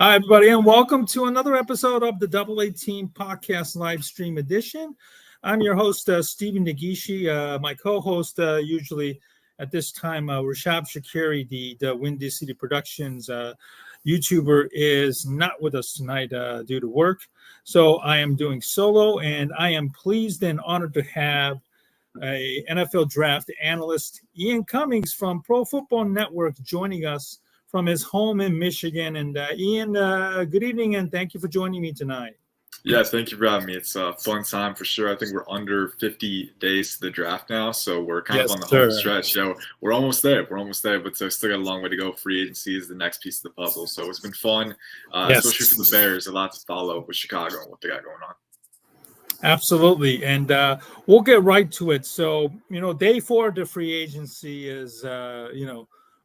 Hi, everybody, and welcome to another episode of the Double A Team Podcast Live Stream Edition. I'm your host, Stephen Nagishi. My co-host, usually at this time, Rashab Shakiri, the Windy City Productions YouTuber, is not with us tonight due to work. So I am doing solo, and I am pleased and honored to have a NFL draft analyst, Ian Cummings from Pro Football Network, joining us from his home in Michigan. And Ian, good evening, and thank you for joining me tonight. Yeah, thank you for having me. It's a fun time for sure. I think we're under 50 days to the draft now, so we're kind of on the home stretch. Yeah, we're almost there. But still got a long way to go. Free agency is the next piece of the puzzle, so it's been fun, especially for the Bears. A lot to follow with Chicago and what they got going on. Absolutely, and we'll get right to it. So, day 4 of the free agency is,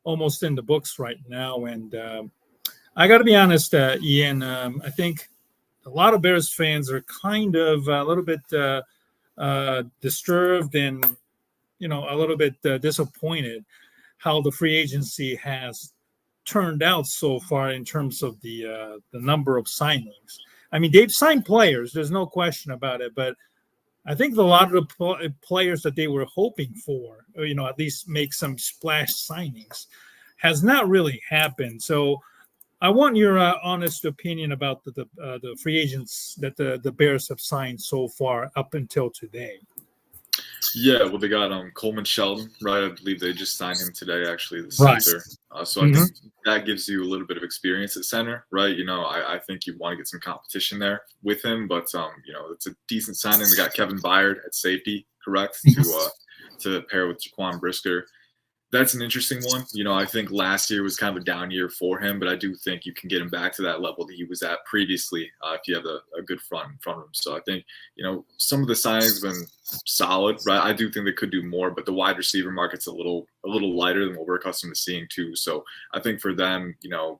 almost in the books right now, and I got to be honest, Ian. I think a lot of Bears fans are kind of a little bit disturbed and a little bit disappointed how the free agency has turned out so far in terms of the number of signings. I mean, they've signed players. There's no question about it, but I think a lot of the players that they were hoping for, at least make some splash signings, has not really happened. So I want your honest opinion about the free agents that the Bears have signed so far up until today. Yeah, well, they got Coleman Shelton, right? I believe they just signed him today, actually, the center. So I think that gives you a little bit of experience at center, right? I think you want to get some competition there with him, but it's a decent signing. They got Kevin Byard at safety, correct, to pair with Jaquan Brisker. That's an interesting one. I think last year was kind of a down year for him, but I do think you can get him back to that level that he was at previously if you have a good front in front of him. So I think, some of the signings have been solid, right? I do think they could do more, but the wide receiver market's a little lighter than what we're accustomed to seeing too. So I think for them,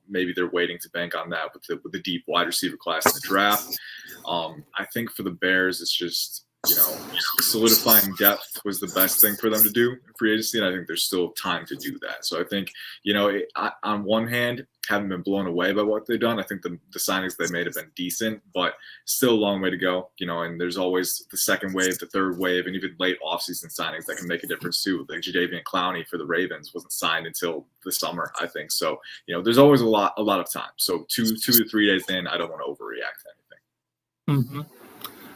maybe they're waiting to bank on that with the deep wide receiver class in the draft. I think for the Bears, it's just, solidifying depth was the best thing for them to do in free agency, and I think there's still time to do that. So I think, on one hand, haven't been blown away by what they've done. I think the signings they made have been decent, but still a long way to go, and there's always the second wave, the third wave, and even late offseason signings that can make a difference too. Like Jadeveon Clowney for the Ravens wasn't signed until the summer, I think. So, there's always a lot of time. So 2 to 3 days in, I don't want to overreact to anything. Mm-hmm.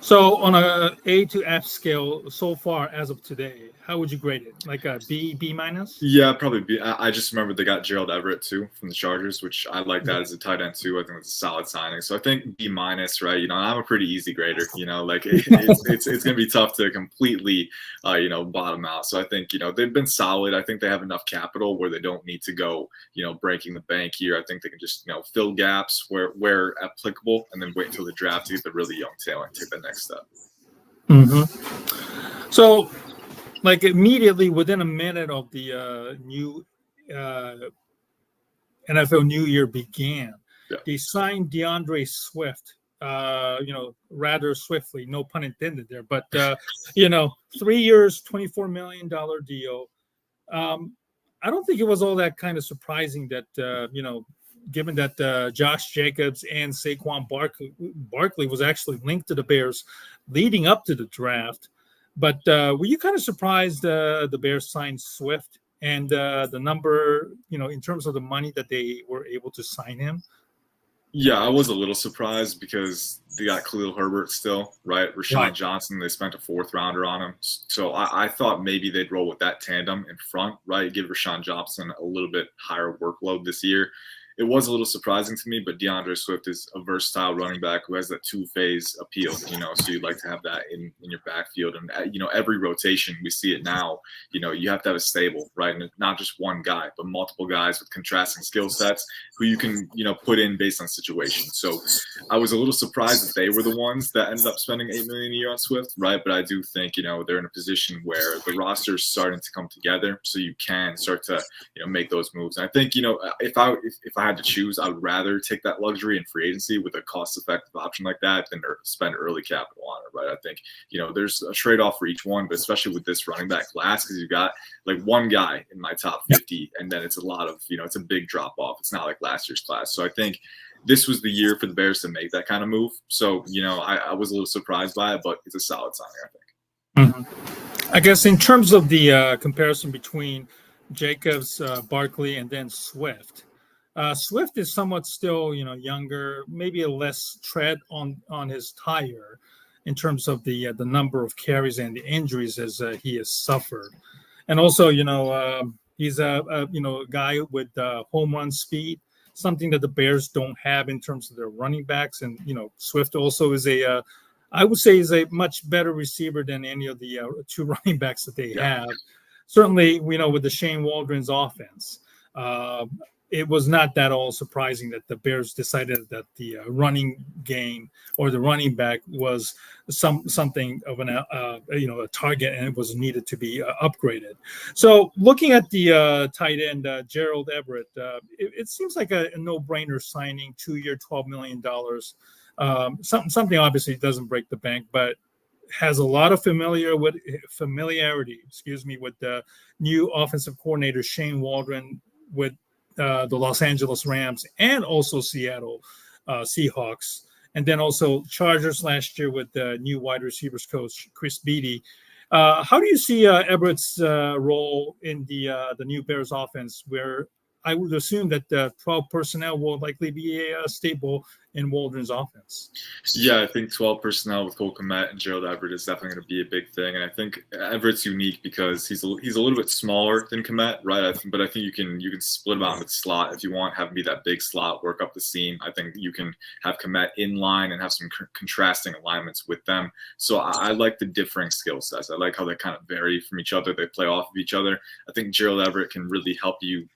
So on a A to F scale so far as of today, how would you grade it? Like a B minus? Yeah, probably B. I just remember they got Gerald Everett too from the Chargers, which I like that as a tight end too. I think it's a solid signing. So I think B minus, right? I'm a pretty easy grader. It's going to be tough to completely, bottom out. So I think they've been solid. I think they have enough capital where they don't need to go, breaking the bank here. I think they can just fill gaps where applicable, and then wait until the draft to get the really young talent, take the next step. Mm-hmm. So, like immediately within a minute of the new NFL New Year began, they signed DeAndre Swift, rather swiftly, no pun intended there, but 3 years, $24 million deal. I don't think it was all that kind of surprising that, given that Josh Jacobs and Saquon Barkley was actually linked to the Bears leading up to the draft. But were you kind of surprised the Bears signed Swift and the number, in terms of the money that they were able to sign him? Yeah, I was a little surprised because they got Khalil Herbert still, right? Rashawn Johnson, they spent a 4th rounder on him. So I thought maybe they'd roll with that tandem in front, right? Give Rashawn Johnson a little bit higher workload this year. It was a little surprising to me, but DeAndre Swift is a versatile running back who has that 2-phase appeal, so you'd like to have that in your backfield. And, every rotation, we see it now, you have to have a stable, right? And not just one guy, but multiple guys with contrasting skill sets who you can, put in based on situation. So I was a little surprised that they were the ones that ended up spending $8 million a year on Swift, right? But I do think, they're in a position where the roster is starting to come together, so you can start to, make those moves. And I think, if I had to choose, I would rather take that luxury in free agency with a cost-effective option like that than spend early capital on it, right? I think, there's a trade-off for each one, but especially with this running back class, because you've got like one guy in my top 50, and then it's a lot of, it's a big drop-off. It's not like last year's class. So I think this was the year for the Bears to make that kind of move. So, I was a little surprised by it, but it's a solid signing, I think. I guess in terms of the comparison between Jacobs, Barkley, and then Swift, Swift is somewhat still, younger, maybe a less tread on his tire in terms of the number of carries and the injuries as he has suffered, and also, he's a guy with home run speed, something that the Bears don't have in terms of their running backs, and Swift also is I would say is a much better receiver than any of the two running backs that they have. Certainly, with the Shane Waldron's offense, it was not that all surprising that the Bears decided that the running game or the running back was something of a target, and it was needed to be upgraded. So, looking at the tight end Gerald Everett, it seems like a no-brainer signing, 2-year, $12 million. Something obviously doesn't break the bank, but has a lot of familiarity, with the new offensive coordinator Shane Waldron with the Los Angeles Rams and also Seattle Seahawks, and then also Chargers last year with the new wide receivers coach Chris Beatty. How do you see Everett's role in the new Bears offense, where I would assume that 12 personnel will likely be a staple in Waldron's offense? Yeah, I think 12 personnel with Cole Kmet and Gerald Everett is definitely going to be a big thing. And I think Everett's unique because he's a little bit smaller than Kmet, right? But I think you can split him out in the slot if you want, have him be that big slot, work up the seam. I think you can have Kmet in line and have some contrasting alignments with them. So I like the differing skill sets. I like how they kind of vary from each other. They play off of each other. I think Gerald Everett can really help you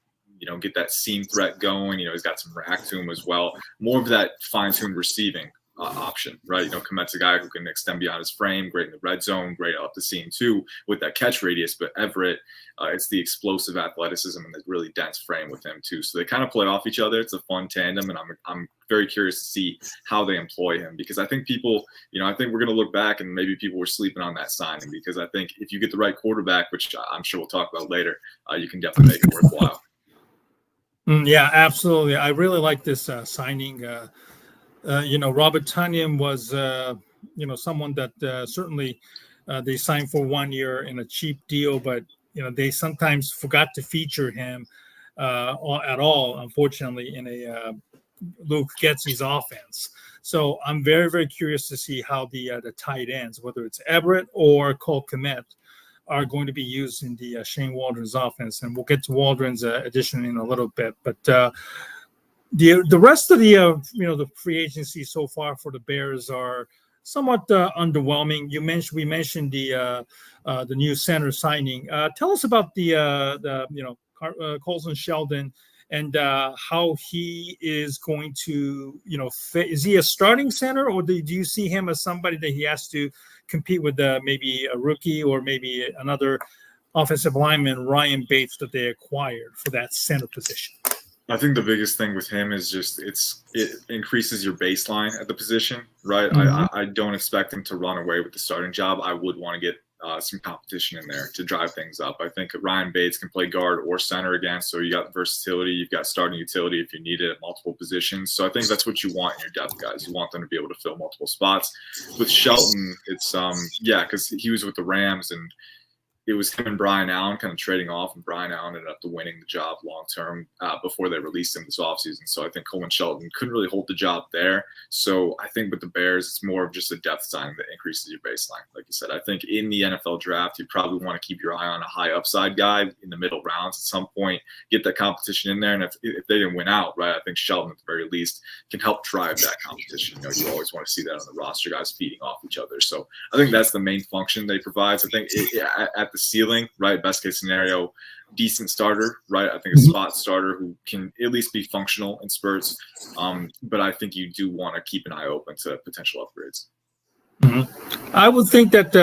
get that seam threat going. He's got some rack to him as well. More of that fine-tuned receiving option, right? Kmet's a guy who can extend beyond his frame, great in the red zone, great up the seam too with that catch radius. But Everett, it's the explosive athleticism and the really dense frame with him too. So they kind of play off each other. It's a fun tandem, and I'm very curious to see how they employ him, because I think people, I think we're going to look back and maybe people were sleeping on that signing, because I think if you get the right quarterback, which I'm sure we'll talk about later, you can definitely make it worthwhile. Yeah, absolutely. I really like this signing. Robert Tonyan was, someone that certainly they signed for 1 year in a cheap deal, but, they sometimes forgot to feature him at all, unfortunately, in a Luke Getsy's offense. So I'm very, very curious to see how the tight ends, whether it's Everett or Cole Kmet, are going to be used in the Shane Waldron's offense, and we'll get to Waldron's addition in a little bit. But the rest of the the free agency so far for the Bears are somewhat underwhelming. We mentioned the new center signing. Tell us about the Colson Sheldon and how he is going to fit. Is he a starting center, or do you see him as somebody that he has to compete with maybe a rookie or maybe another offensive lineman, Ryan Bates, that they acquired for that center position? I think the biggest thing with him is just it increases your baseline at the position, right? Mm-hmm. I don't expect him to run away with the starting job. I would want to get some competition in there to drive things up. I think Ryan Bates can play guard or center again, so you got versatility. You've got starting utility if you need it at multiple positions. So I think that's what you want in your depth guys. You want them to be able to fill multiple spots. With Shelton, it's because he was with the Rams, and it was him and Brian Allen kind of trading off, and Brian Allen ended up winning the job long term before they released him this offseason. So I think Coleman Shelton couldn't really hold the job there. So I think with the Bears, it's more of just a depth signing that increases your baseline. Like you said, I think in the NFL draft, you probably want to keep your eye on a high upside guy in the middle rounds at some point, get that competition in there. And if they didn't win out, right, I think Shelton at the very least can help drive that competition. You always want to see that on the roster, guys feeding off each other. So I think that's the main function they provide. So I think at the ceiling, right, best case scenario, decent starter, right? I think a spot starter who can at least be functional in spurts. But I think you do want to keep an eye open to potential upgrades. Mm-hmm. I would think that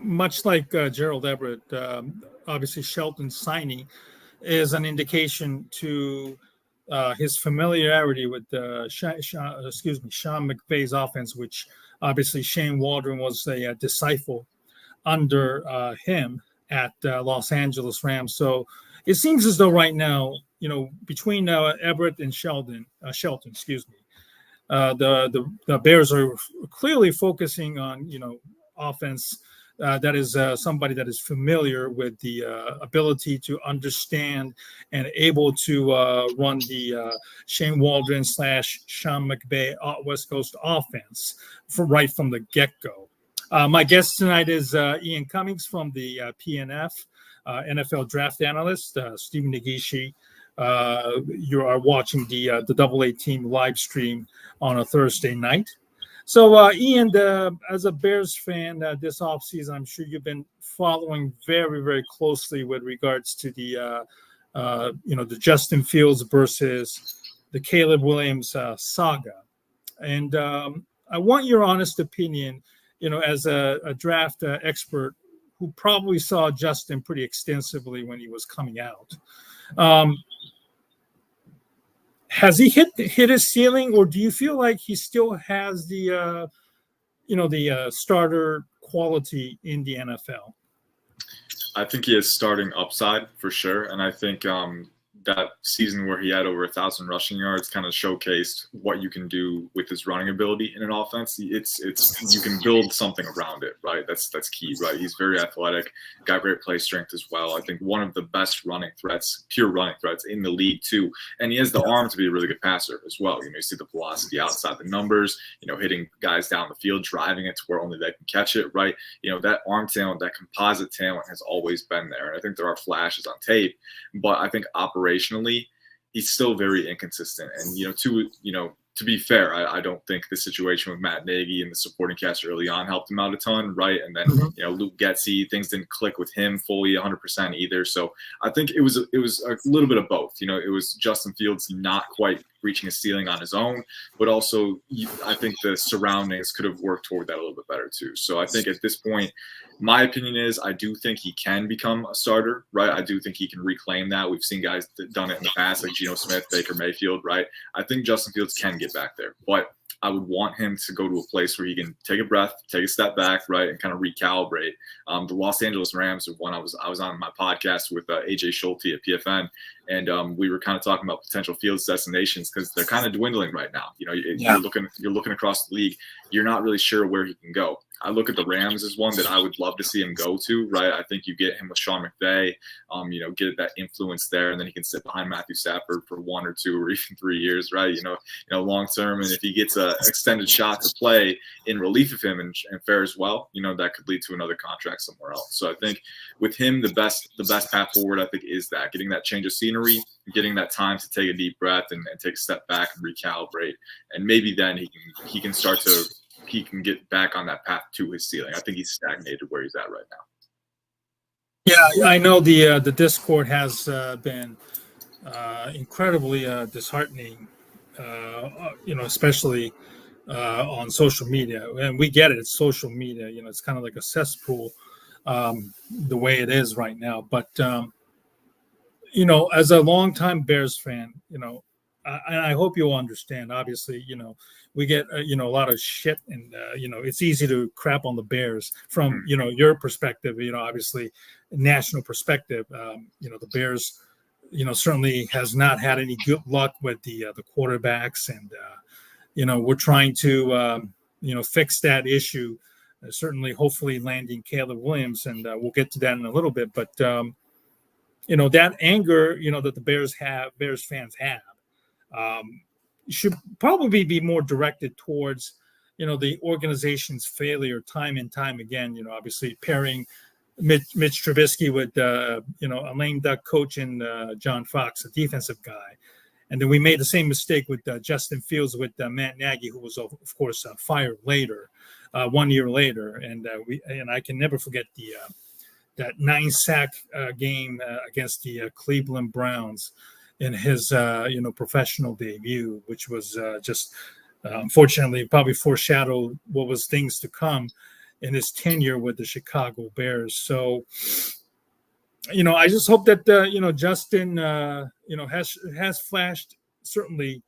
much like Gerald Everett, obviously Shelton's signing is an indication to his familiarity with Sean McVay's offense, which obviously Shane Waldron was a disciple under him at Los Angeles Rams. So it seems as though right now, between Everett and Shelton, the Bears are clearly focusing on offense that is somebody that is familiar with the ability to understand and able to run the Shane Waldron / Sean McVay West Coast offense right from the get-go. My guest tonight is Ian Cummings from the PNF, NFL draft analyst, Stephen Negishi. You are watching the AA team live stream on a Thursday night. So, Ian, as a Bears fan this offseason, I'm sure you've been following very, very closely with regards to the Justin Fields versus the Caleb Williams saga. And I want your honest opinion, as a draft expert who probably saw Justin pretty extensively when he was coming out. Has he hit his ceiling, or do you feel like he still has the starter quality in the NFL? I think he has starting upside for sure, and I think that season where he had over 1,000 rushing yards kind of showcased what you can do with his running ability in an offense. It's you can build something around it, right? That's key, right? He's very athletic, got great play strength as well. I think one of the best pure running threats in the league too. And he has the arm to be a really good passer as well. You see the velocity outside the numbers, hitting guys down the field, driving it to where only they can catch it, right? That arm talent, that composite talent has always been there. And I think there are flashes on tape, but I think operationally, he's still very inconsistent. And to be fair, I don't think the situation with Matt Nagy and the supporting cast early on helped him out a ton, right? And then Luke Getsy, things didn't click with him fully 100% either. So I think it was a little bit of both. It was Justin Fields not quite reaching a ceiling on his own, but also I think the surroundings could have worked toward that a little bit better too. So I think at this point, my opinion is I do think he can become a starter, right? I do think he can reclaim that. We've seen guys that done it in the past, like Geno Smith, Baker Mayfield, right? I think Justin Fields can get back there, but I would want him to go to a place where he can take a breath, take a step back, right, and kind of recalibrate. The Los Angeles Rams, when I was on my podcast with AJ Schulte at PFN, and we were kind of talking about potential Fields destinations because they're kind of dwindling right now. You're looking across the league, you're not really sure where he can go. I look at the Rams as one that I would love to see him go to, right? I think you get him with Sean McVay, get that influence there, and then he can sit behind Matthew Stafford for 1 or 2 or even 3 years, right? Long term, and if he gets an extended shot to play in relief of him and fares well, that could lead to another contract somewhere else. So I think with him, the best path forward, I think, is that getting that change of scenery, getting that time to take a deep breath and take a step back and recalibrate, and maybe then he can get back on that path to his ceiling. I think he's stagnated where he's at right now. Yeah, I know the Discord has been incredibly dishearteing, especially on social media. And we get it; it's social media. It's kind of like a cesspool, the way it is right now. But as a longtime Bears fan, I hope you'll understand. Obviously, we get a lot of shit, and it's easy to crap on the Bears from your perspective. Obviously, national perspective. The Bears, certainly has not had any good luck with the quarterbacks, and we're trying to fix that issue. Certainly, hopefully, landing Caleb Williams, and we'll get to that in a little bit. But that anger, that the Bears fans have. Should probably be more directed towards, the organization's failure time and time again. Obviously pairing Mitch Trubisky with, a lame duck coach and John Fox, a defensive guy. And then we made the same mistake with Justin Fields with Matt Nagy, who was, of course, fired later, 1 year later. And I can never forget that 9-sack game against the Cleveland Browns in his professional debut, which was just unfortunately probably foreshadowed what was things to come in his tenure with the Chicago Bears. So I just hope that Justin has flashed certainly,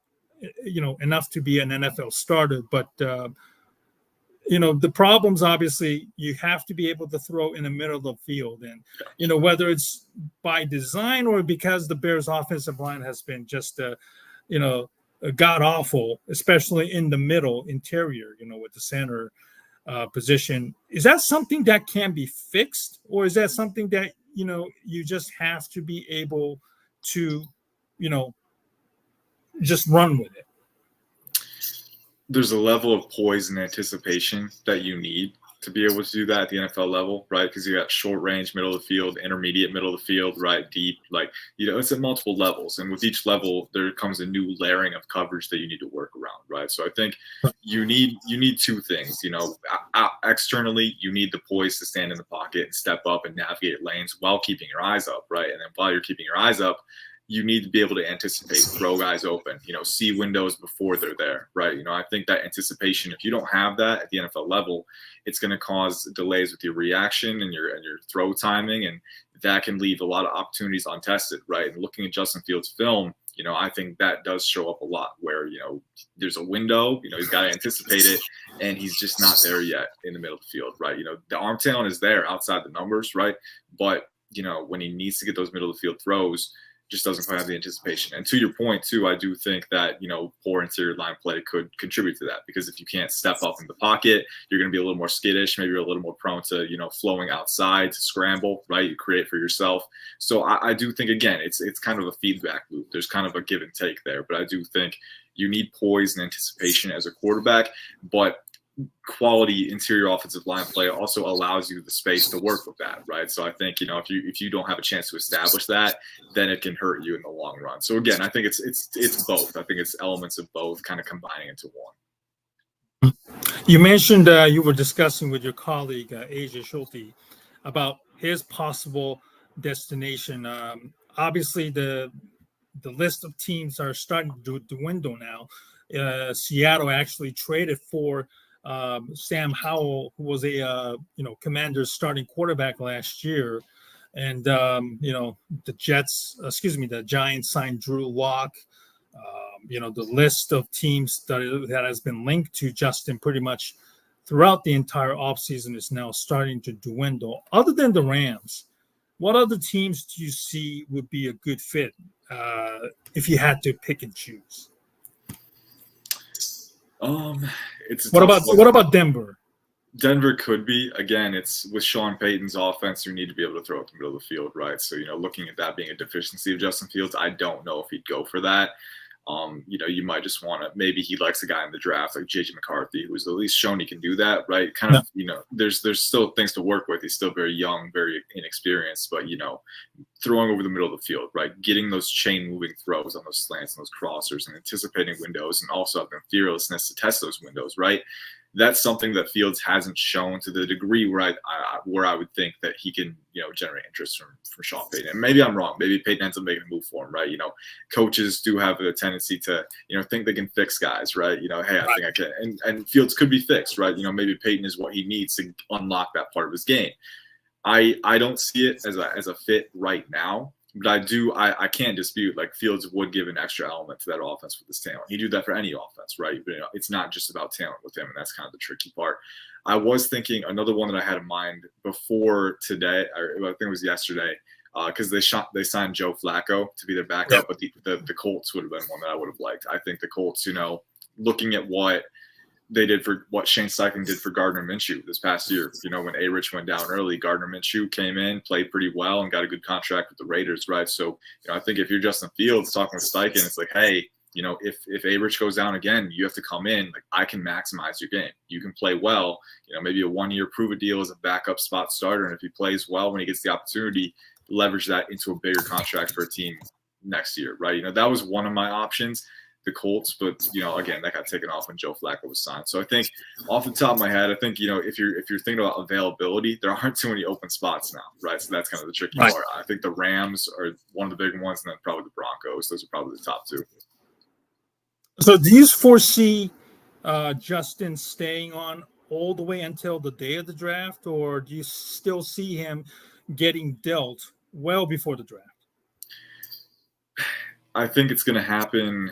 enough to be an NFL starter. But, the problems, obviously, you have to be able to throw in the middle of the field. And, whether it's by design or because the Bears offensive line has been just, god awful, especially in the middle interior, with the center position. Is that something that can be fixed, or is that something that, you just have to be able to, just run with it? There's a level of poise and anticipation that you need to be able to do that at the NFL level, right? Because you got short range, middle of the field, intermediate, middle of the field, right, deep. Like, it's at multiple levels. And with each level, there comes a new layering of coverage that you need to work around, right? So I think you need two things. Externally, you need the poise to stand in the pocket and step up and navigate lanes while keeping your eyes up, right? And then while you're keeping your eyes up, you need to be able to anticipate, throw guys open, see windows before they're there, right? I think that anticipation, if you don't have that at the NFL level, it's going to cause delays with your reaction and your throw timing, and that can leave a lot of opportunities untested, right? And looking at Justin Fields' film, I think that does show up a lot where, there's a window, he's got to anticipate it, and he's just not there yet in the middle of the field, right? The arm talent is there outside the numbers, right? But, when he needs to get those middle of the field throws, just doesn't quite have the anticipation. And to your point, too, I do think that, poor interior line play could contribute to that, because if you can't step up in the pocket, you're going to be a little more skittish. Maybe you're a little more prone to, flowing outside to scramble, right? You create for yourself. So I do think, again, it's kind of a feedback loop. There's kind of a give and take there. But I do think you need poise and anticipation as a quarterback. But quality interior offensive line play also allows you the space to work with that, right? So I think, if you don't have a chance to establish that, then it can hurt you in the long run. So again, I think it's both. I think it's elements of both kind of combining into one. You mentioned you were discussing with your colleague AJ Schulte about his possible destination. Obviously, the list of teams are starting to dwindle now. Seattle actually traded for Sam Howell, who was a Commanders starting quarterback last year, and the Giants signed Drew Lock. The list of teams that has been linked to Justin pretty much throughout the entire offseason is now starting to dwindle. Other than the Rams, what other teams do you see would be a good fit if you had to pick and choose? What about Denver? Denver could be. Again, it's with Sean Payton's offense, you need to be able to throw it the middle of the field, right? So, looking at that being a deficiency of Justin Fields, I don't know if he'd go for that. You might just want to, maybe he likes a guy in the draft like JJ McCarthy, who's at least shown he can do that, right? Kind of, there's still things to work with. He's still very young, very inexperienced, but, throwing over the middle of the field, right? Getting those chain moving throws on those slants and those crossers and anticipating windows, and also having fearlessness to test those windows, right? That's something that Fields hasn't shown to the degree where I would think that he can, generate interest from Sean Payton. And maybe I'm wrong. Maybe Payton ends up making a move for him, right? Coaches do have a tendency to, think they can fix guys, right? Hey, I think I can. And Fields could be fixed, right? Maybe Payton is what he needs to unlock that part of his game. I don't see it as a fit right now. But I can't dispute, like, Fields would give an extra element to that offense with his talent. He'd do that for any offense, right? But it's not just about talent with him, and that's kind of the tricky part. I was thinking another one that I had in mind before today, or I think it was yesterday, because they signed Joe Flacco to be their backup, but the Colts would have been one that I would have liked. I think the Colts, looking at what they did for what Shane Steichen did for Gardner Minshew this past year. When A-Rich went down early, Gardner Minshew came in, played pretty well, and got a good contract with the Raiders, right? So, I think if you're Justin Fields talking with Steichen, it's like, hey, if A-Rich goes down again, you have to come in. Like, I can maximize your game. You can play well. Maybe a 1-year prove-it deal as a backup spot starter, and if he plays well when he gets the opportunity, leverage that into a bigger contract for a team next year, right? That was one of my options. The Colts, but again, that got taken off when Joe Flacco was signed. So I think off the top of my head, I think if you're thinking about availability, there aren't too many open spots now, right? So that's kind of the tricky part. I think the Rams are one of the big ones, and then probably the Broncos. Those are probably the top two. So do you foresee Justin staying on all the way until the day of the draft, or do you still see him getting dealt well before the draft? I think it's going to happen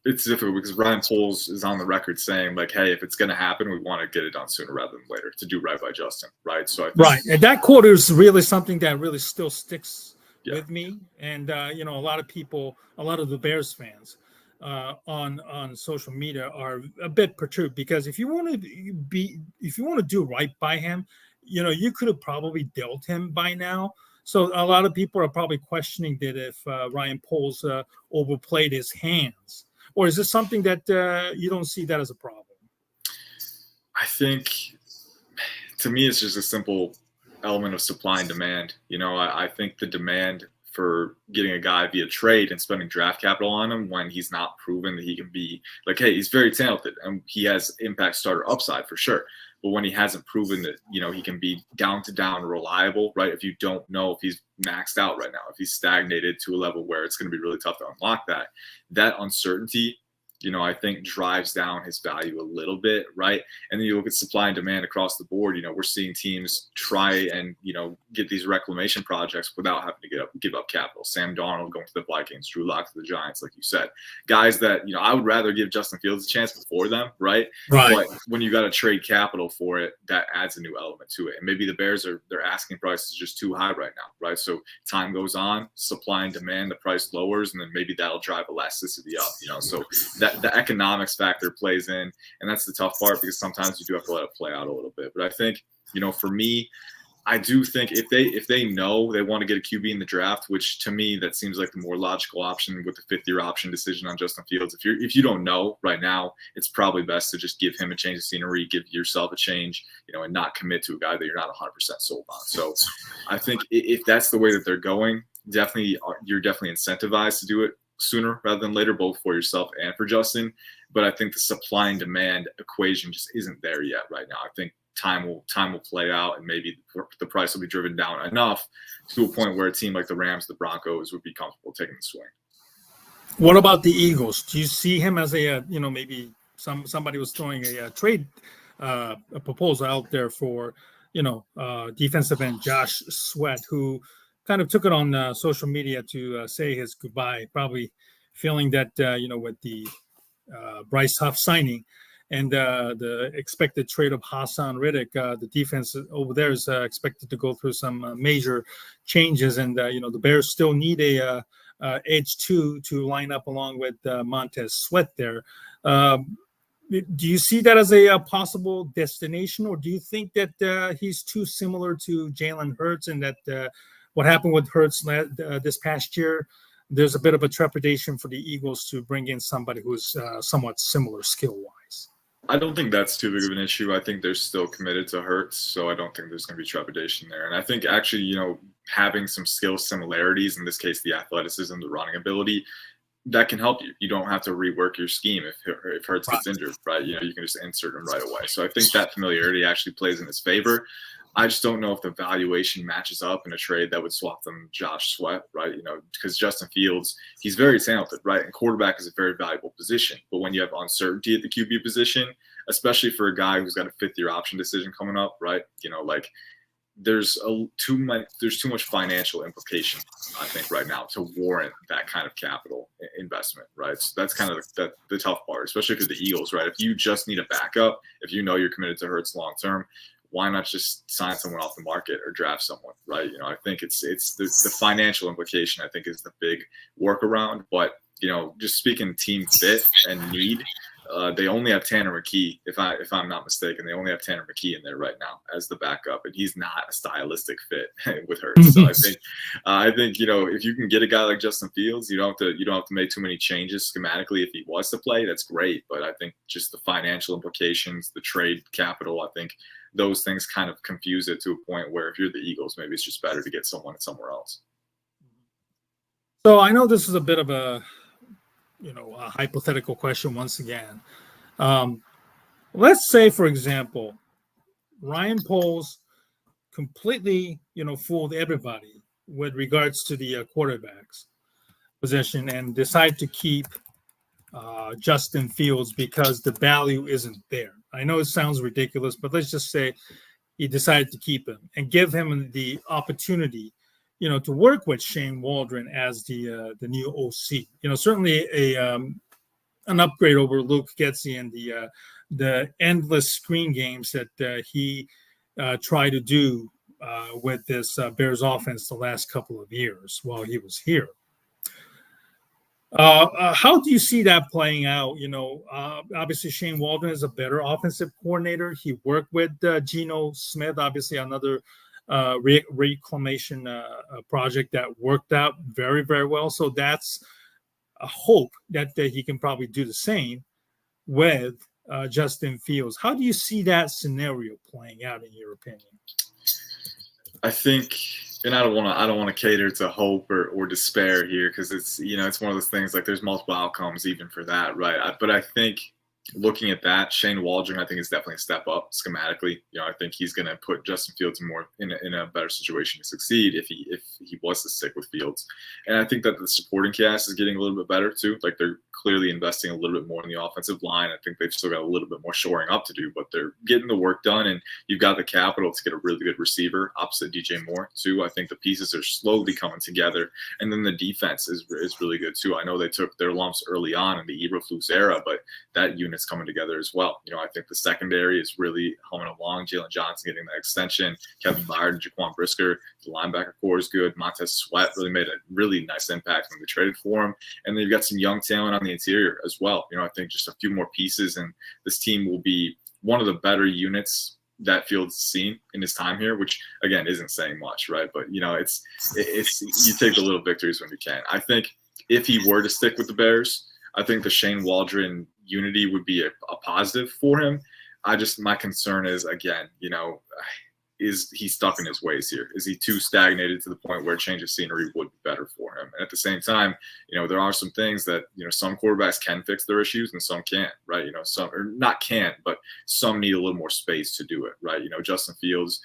it's difficult because Ryan Poles is on the record saying like, hey, if it's going to happen, we want to get it done sooner rather than later to do right by Justin, right? So I think, and that quote is really something that really still sticks with me. And a lot of people, a lot of the Bears fans on social media are a bit perturbed because if you want to do right by him, you could have probably dealt him by now. So a lot of people are probably questioning that if Ryan Poles overplayed his hands, or is this something that you don't see that as a problem? I think, to me, it's just a simple element of supply and demand. I think the demand for getting a guy via trade and spending draft capital on him when he's not proven that he can be like, hey, he's very talented and he has impact starter upside for sure. But when he hasn't proven that, he can be down to down reliable, right? If you don't know if he's maxed out right now, if he's stagnated to a level where it's going to be really tough to unlock that uncertainty, I think drives down his value a little bit, right? And then you look at supply and demand across the board. We're seeing teams try and get these reclamation projects without having to give up capital. Sam Darnold going to the Vikings, Drew Lock to the Giants, like you said, guys that I would rather give Justin Fields a chance before them, right? But when you got to trade capital for it, that adds a new element to it. And maybe the Bears their asking price is just too high right now, right? So time goes on, supply and demand, the price lowers, and then maybe that'll drive elasticity up. So that the economics factor plays in, and that's the tough part because sometimes you do have to let it play out a little bit. But I think, for me, I do think if they know they want to get a QB in the draft, which to me that seems like the more logical option with the fifth-year option decision on Justin Fields. If you don't know right now, it's probably best to just give him a change of scenery, give yourself a change, and not commit to a guy that you're not 100% sold on. So I think if that's the way that they're going, you're definitely incentivized to do it sooner rather than later, both for yourself and for Justin. But I think the supply and demand equation just isn't there yet right now. I think time will play out, and maybe the price will be driven down enough to a point where a team like the Rams, the Broncos would be comfortable taking the swing. What about the Eagles? Do you see him as maybe somebody was throwing a trade a proposal out there for defensive end Josh Sweat, who kind of took it on social media to say his goodbye, probably feeling that with the Bryce Huff signing and the expected trade of Hassan Riddick, the defense over there is expected to go through some major changes, and the Bears still need a edge to line up along with Montez Sweat there. Do you see that as a possible destination, or do you think that he's too similar to Jalen Hurts, and that what happened with Hurts this past year, there's a bit of a trepidation for the Eagles to bring in somebody who's somewhat similar skill-wise? I don't think that's too big of an issue. I think they're still committed to Hurts, so I don't think there's going to be trepidation there. And I think actually, having some skill similarities, in this case, the athleticism, the running ability, that can help you. You don't have to rework your scheme if Hurts gets injured, right? You can just insert him right away. So I think that familiarity actually plays in his favor. I just don't know if the valuation matches up in a trade that would swap them Josh Sweat, right? Because Justin Fields, he's very talented, right? And quarterback is a very valuable position. But when you have uncertainty at the QB position, especially for a guy who's got a fifth-year option decision coming up, right? There's too much financial implication, I think, right now to warrant that kind of capital investment, right? So that's kind of the tough part, especially for the Eagles, right? If you just need a backup, if you're committed to Hurts long term, why not just sign someone off the market or draft someone, right? I think it's the financial implication, I think, is the big workaround. But just speaking team fit and need, they only have Tanner McKee, if I'm not mistaken. They only have Tanner McKee in there right now as the backup, and he's not a stylistic fit with Hurts. So I think if you can get a guy like Justin Fields, you don't have to make too many changes schematically. If he was to play, that's great. But I think just the financial implications, the trade capital, I think those things kind of confuse it to a point where if you're the Eagles, maybe it's just better to get someone somewhere else. So I know this is a bit of a hypothetical question once again. Let's say, for example, Ryan Poles completely, fooled everybody with regards to the quarterbacks position and decide to keep Justin Fields because the value isn't there. I know it sounds ridiculous, but let's just say he decided to keep him and give him the opportunity, to work with Shane Waldron as the new OC. Certainly an upgrade over Luke Getsy and the endless screen games that he tried to do with this Bears offense the last couple of years while he was here. How do you see that playing out? Obviously Shane Waldron is a better offensive coordinator. He worked with Geno Smith, obviously another reclamation project that worked out very, very well. So that's a hope that he can probably do the same with Justin Fields. How do you see that scenario playing out in your opinion? I think, and I don't want to cater to hope or despair here, because it's one of those things, like there's multiple outcomes even for that, right? But I think looking at that, Shane Waldron, I think, is definitely a step up schematically. I think he's going to put Justin Fields in a better situation to succeed if he was to stick with Fields. And I think that the supporting cast is getting a little bit better too. Like they're clearly investing a little bit more in the offensive line. I think they've still got a little bit more shoring up to do, but they're getting the work done. And you've got the capital to get a really good receiver opposite DJ Moore too. I think the pieces are slowly coming together. And then the defense is really good too. I know they took their lumps early on in the Eberflus era, but that unit's coming together as well. I think the secondary is really humming along. Jalen Johnson getting that extension, Kevin Byard and Jaquan Brisker. The linebacker core is good. Montez Sweat really made a really nice impact when they traded for him. And then you've got some young talent on the interior as well. I think just a few more pieces, and this team will be one of the better units that Fields has seen in his time here, which again isn't saying much, right? But it's you take the little victories when you can. I think if he were to stick with the Bears, I think the Shane Waldron unity would be a positive for him. My concern is, again, is he stuck in his ways here? Is he too stagnated to the point where a change of scenery would be better for him? And at the same time, there are some things that, some quarterbacks can fix their issues and some can't, right? Some, or not can't, but some need a little more space to do it, right? Justin Fields,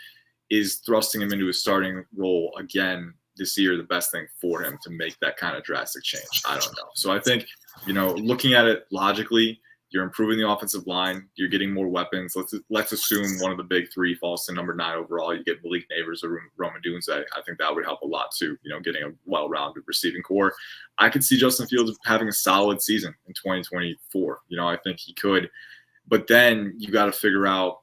is thrusting him into a starting role again this year the best thing for him to make that kind of drastic change? I don't know. So I think, looking at it logically, you're improving the offensive line. You're getting more weapons. Let's assume one of the big three falls to number 9 overall. You get Malik Neighbors or Roman Dunze. I think that would help a lot too, getting a well-rounded receiving core. I could see Justin Fields having a solid season in 2024. I think he could. But then you got to figure out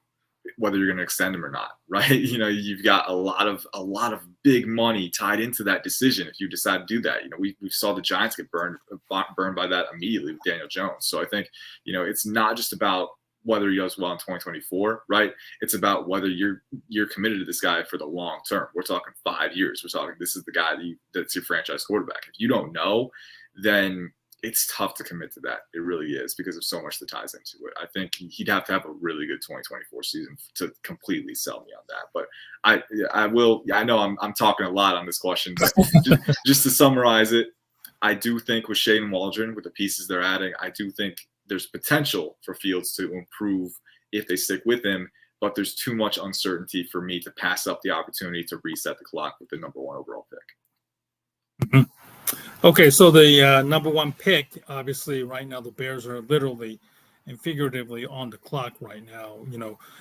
whether you're going to extend him or not, right? You've got a lot of big money tied into that decision if you decide to do that. We saw the Giants get burned by that immediately with Daniel Jones. So I think, it's not just about whether he does well in 2024, right? It's about whether you're committed to this guy for the long term. We're talking 5 years. We're talking this is the guy that's your franchise quarterback. If you don't know, then it's tough to commit to that. It really is, because of so much that ties into it. I think he'd have to have a really good 2024 season to completely sell me on that. But I know I'm talking a lot on this question, but just to summarize it, I do think with Shane Waldron, with the pieces they're adding, I do think there's potential for Fields to improve if they stick with him, but there's too much uncertainty for me to pass up the opportunity to reset the clock with the number 1 overall pick. Mm-hmm. Okay, so the number 1 pick, obviously right now the Bears are literally and figuratively on the clock right now.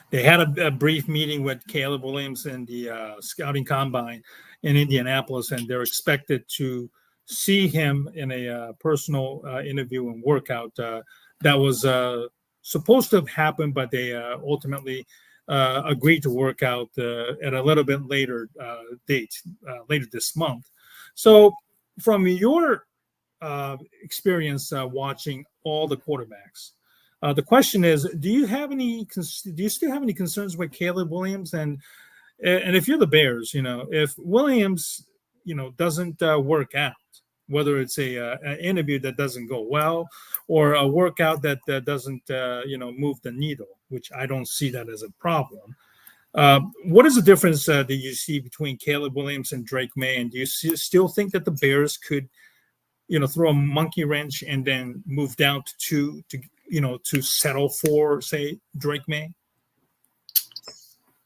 They had a brief meeting with Caleb Williams in the scouting combine in Indianapolis, and they're expected to see him in a personal interview and workout that was supposed to have happened, but they ultimately agreed to work out at a little bit later date, later this month. So from your experience watching all the quarterbacks, the question is: do you still have any concerns with Caleb Williams? And if you're the Bears, if Williams, doesn't work out, whether it's an interview that doesn't go well or a workout that doesn't move the needle, which I don't see that as a problem. What is the difference that you see between Caleb Williams and Drake May? And do you still think that the Bears could, throw a monkey wrench and then move down to settle for, say, Drake May?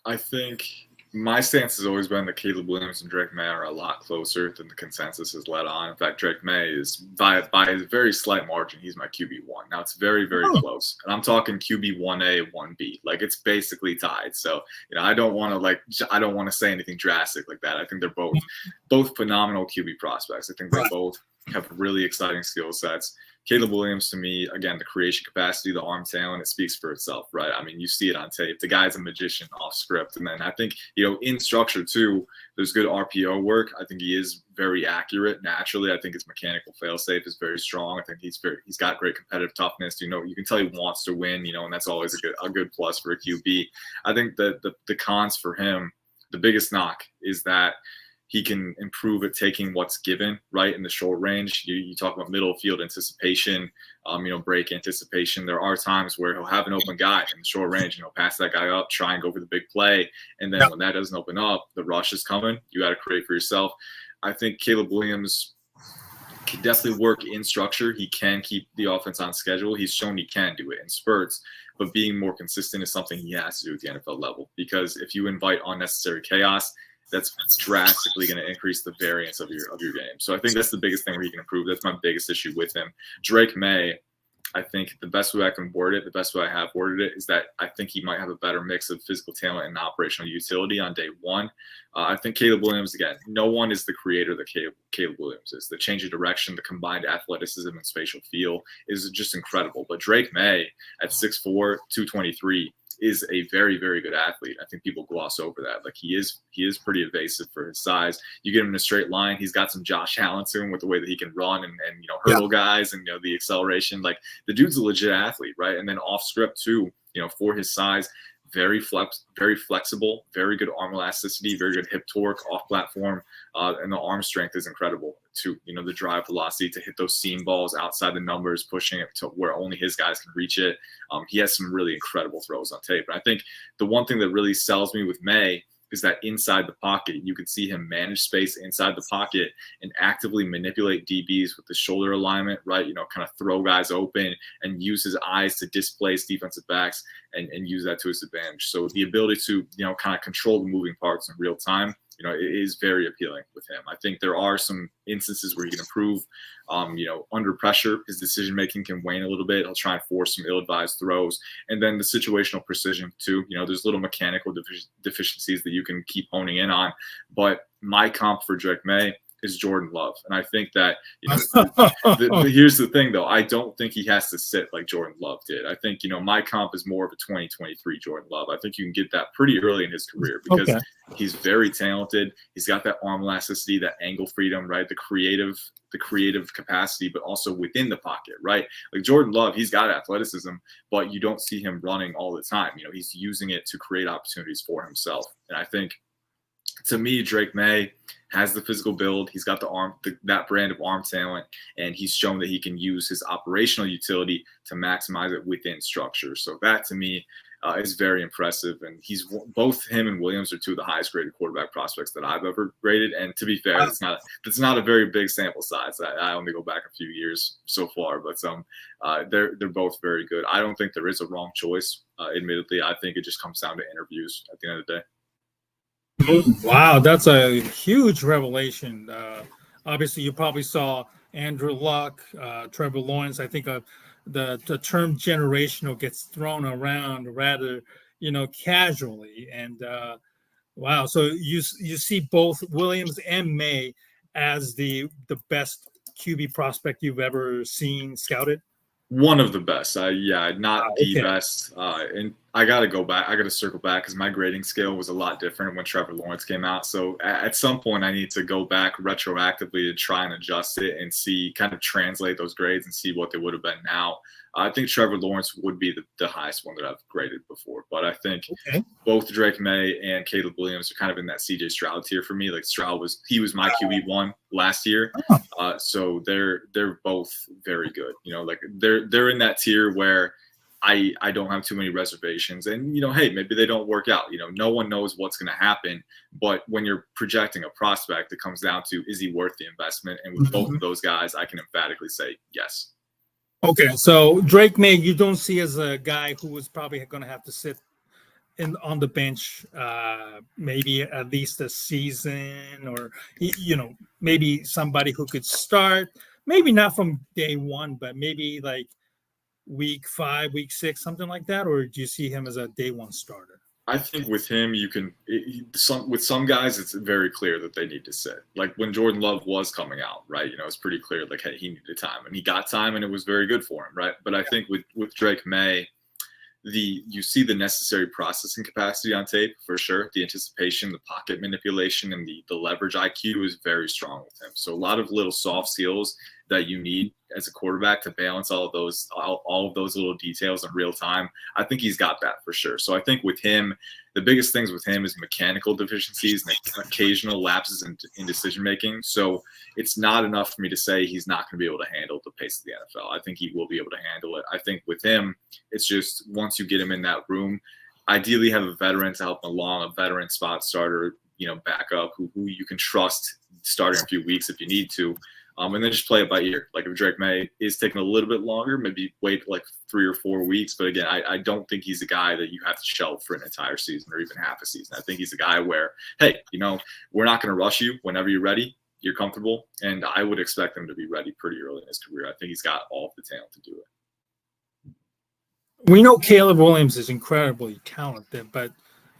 I think my stance has always been that Caleb Williams and Drake May are a lot closer than the consensus has led on. In fact, Drake May is by a very slight margin. He's my QB1. Now it's very, very close, and I'm talking QB 1A, 1B. Like it's basically tied. So I don't want to say anything drastic like that. I think they're both phenomenal QB prospects. I think they both have really exciting skill sets. Caleb Williams, to me, again, the creation capacity, the arm talent, it speaks for itself, right? I mean, you see it on tape. The guy's a magician off script. And then I think, in structure too, there's good RPO work. I think he is very accurate naturally. I think his mechanical failsafe is very strong. I think he's got great competitive toughness. You can tell he wants to win, and that's always a good plus for a QB. I think that the cons for him, the biggest knock is that he can improve at taking what's given, right, in the short range. You talk about middle field anticipation, break anticipation. There are times where he'll have an open guy in the short range, and he'll pass that guy up, try and go for the big play. And then when that doesn't open up, the rush is coming. You got to create for yourself. I think Caleb Williams can definitely work in structure. He can keep the offense on schedule. He's shown he can do it in spurts, but being more consistent is something he has to do at the NFL level, because if you invite unnecessary chaos, that's drastically going to increase the variance of your game. So I think that's the biggest thing where he can improve. That's my biggest issue with him. Drake May, I think the best way I can word it, the best way I have worded it, is that I think he might have a better mix of physical talent and operational utility on day one. I think Caleb Williams, again, no one is the creator that Caleb Williams is. The change of direction, the combined athleticism and spatial feel is just incredible. But Drake May at 6'4", 223, is a very, very good athlete. I think people gloss over that. Like he is pretty evasive for his size. You get him in a straight line, he's got some Josh Allen to him with the way that he can run and hurdle guys and the acceleration. Like the dude's a legit athlete, right? And then off script too, for his size, very flexible, very good arm elasticity, very good hip torque off platform, and the arm strength is incredible too. The drive velocity to hit those seam balls outside the numbers, pushing it to where only his guys can reach it. He has some really incredible throws on tape. And I think the one thing that really sells me with May is that inside the pocket, you could see him manage space inside the pocket and actively manipulate DBs with the shoulder alignment, right? Kind of throw guys open and use his eyes to displace defensive backs and use that to his advantage. So the ability to, kind of control the moving parts in real time, it is very appealing with him. I think there are some instances where he can improve. Under pressure, his decision-making can wane a little bit. He'll try and force some ill-advised throws. And then the situational precision too. There's little mechanical deficiencies that you can keep honing in on. But my comp for Drake May is Jordan Love. And I think that, here's the thing though. I don't think he has to sit like Jordan Love did. I think, my comp is more of a 2023 Jordan Love. I think you can get that pretty early in his career because he's very talented. He's got that arm elasticity, that angle freedom, right? The creative capacity, but also within the pocket, right? Like Jordan Love, he's got athleticism, but you don't see him running all the time. He's using it to create opportunities for himself. And I think, to me, Drake May has the physical build. He's got that brand of arm talent, and he's shown that he can use his operational utility to maximize it within structure. So that, to me, is very impressive. And both him and Williams are two of the highest graded quarterback prospects that I've ever graded. And to be fair, that's not a very big sample size. I only go back a few years so far, but they're both very good. I don't think there is a wrong choice. Admittedly, I think it just comes down to interviews at the end of the day. Wow, that's a huge revelation. Obviously, you probably saw Andrew Luck, Trevor Lawrence. I think the term generational gets thrown around rather, casually. And wow, so you see both Williams and May as the best QB prospect you've ever seen scouted? One of the best. Not the best. And I got to go back. I got to circle back because my grading scale was a lot different when Trevor Lawrence came out. So at some point, I need to go back retroactively to try and adjust it and kind of translate those grades and see what they would have been now. I think Trevor Lawrence would be the highest one that I've graded before. But I think both Drake May and Caleb Williams are kind of in that CJ Stroud tier for me. Like Stroud was my QB1 last year. So they're both very good. Like they're in that tier where I don't have too many reservations. And, hey, maybe they don't work out. No one knows what's going to happen. But when you're projecting a prospect, it comes down to, is he worth the investment? And with both of those guys, I can emphatically say yes. Okay, so Drake May, you don't see as a guy who is probably going to have to sit on the bench maybe at least a season, or maybe somebody who could start, maybe not from day one, but maybe like week 5, week 6, something like that? Or do you see him as a day one starter? I think with him, with some guys, it's very clear that they need to sit. Like when Jordan Love was coming out, right? It's pretty clear, like, hey, he needed time, and he got time, and it was very good for him, right? But I think with Drake May, you see the necessary processing capacity on tape for sure. The anticipation, the pocket manipulation, and the leverage IQ is very strong with him. So a lot of little soft skills that you need as a quarterback to balance all of those little details in real time. I think he's got that for sure. So I think with him, the biggest things with him is mechanical deficiencies and occasional lapses in decision making. So it's not enough for me to say he's not going to be able to handle the pace of the NFL. I think he will be able to handle it. I think with him, it's just once you get him in that room, ideally have a veteran to help him along, a veteran spot starter, backup who you can trust starting in a few weeks if you need to. And then just play it by ear. Like if Drake May is taking a little bit longer, maybe wait like 3 or 4 weeks. But again, I don't think he's a guy that you have to shelve for an entire season or even half a season. I think he's a guy where, hey, we're not going to rush you. Whenever you're ready, you're comfortable. And I would expect him to be ready pretty early in his career. I think he's got all of the talent to do it. We know Caleb Williams is incredibly talented, but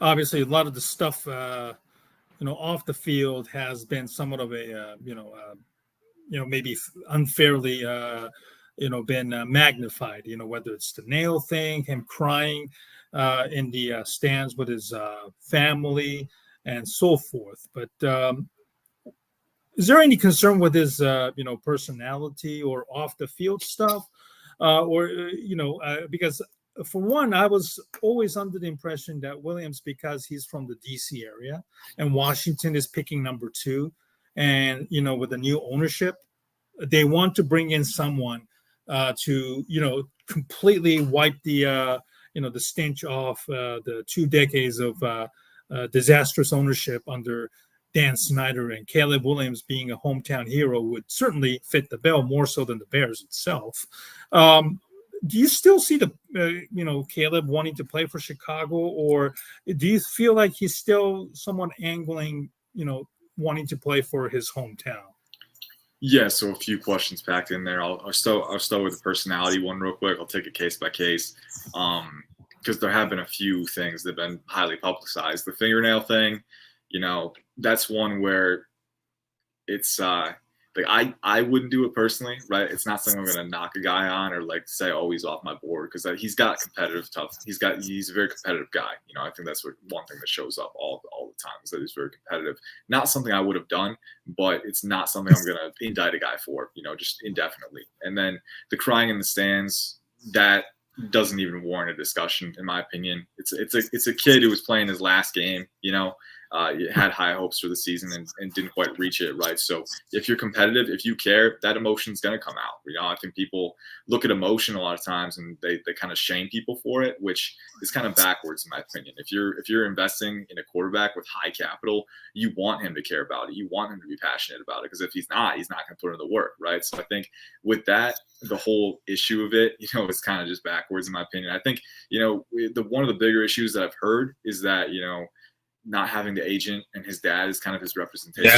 obviously a lot of the stuff, off the field has been somewhat of a, maybe unfairly, been magnified, whether it's the nail thing, him crying in the stands with his family and so forth. But is there any concern with his, personality or off the field stuff? Because for one, I was always under the impression that Williams, because he's from the DC area and Washington is picking number 2, and, with the new ownership, they want to bring in someone to, completely wipe the, the stench off the 2 decades of disastrous ownership under Dan Snyder, and Caleb Williams being a hometown hero would certainly fit the bill more so than the Bears itself. Do you still see the, Caleb wanting to play for Chicago, or do you feel like he's still somewhat angling, wanting to play for his hometown? Yeah, so a few questions packed in there. I'll start with the personality one real quick. I'll take it case by case, because there have been a few things that have been highly publicized. The fingernail thing, that's one where it's like I wouldn't do it personally, right? It's not something I'm going to knock a guy on or like say, oh, he's off my board, because he's got competitive tough. He's a very competitive guy. I think that's one thing that shows up all the time is that he's very competitive. Not something I would have done, but it's not something I'm going to indict a guy for, just indefinitely. And then the crying in the stands, that doesn't even warrant a discussion, in my opinion. It's a kid who was playing his last game, had high hopes for the season and didn't quite reach it, right? So if you're competitive, if you care, that emotion's going to come out. I think people look at emotion a lot of times and they kind of shame people for it, which is kind of backwards in my opinion. If you're investing in a quarterback with high capital, you want him to care about it. You want him to be passionate about it, because if he's not going to put in the work, right? So I think with that, the whole issue of it, is kind of just backwards in my opinion. I think, one of the bigger issues that I've heard is that, not having the agent and his dad is kind of his representation.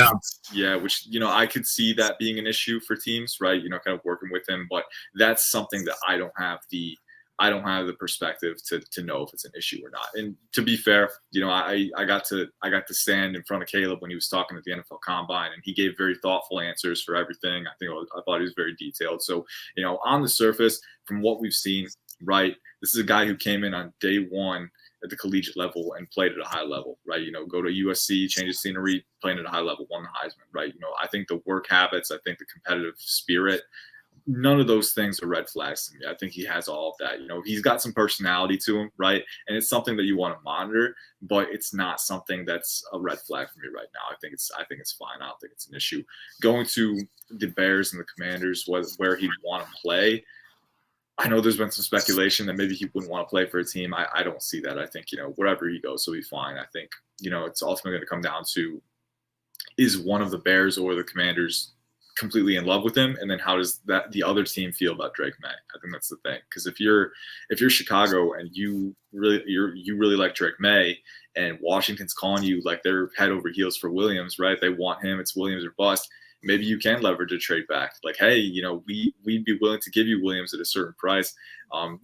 Yeah, which, I could see that being an issue for teams, right? Kind of working with him, but that's something that I don't have the perspective to know if it's an issue or not. And to be fair, I got to stand in front of Caleb when he was talking at the NFL Combine, and he gave very thoughtful answers for everything. I thought he was very detailed. So, on the surface, from what we've seen, right, this is a guy who came in on day one at the collegiate level and played at a high level, right? Go to USC, change the scenery, playing at a high level, won the Heisman, right? I think the work habits, I think the competitive spirit, none of those things are red flags to me. I think he has all of that. He's got some personality to him, right? And it's something that you want to monitor, but it's not something that's a red flag for me right now. I think it's fine. I don't think it's an issue. Going to the Bears and the Commanders, where he'd want to play, I know there's been some speculation that maybe he wouldn't want to play for a team. I don't see that. I think, wherever he goes, he'll be fine. I think, it's ultimately going to come down to, is one of the Bears or the Commanders completely in love with him? And then how does the other team feel about Drake May? I think that's the thing. Because if you're Chicago and you really like Drake May, and Washington's calling you like they're head over heels for Williams, right? They want him. It's Williams or bust. maybe you can leverage a trade back. Like, hey, we'd be willing to give you Williams at a certain price.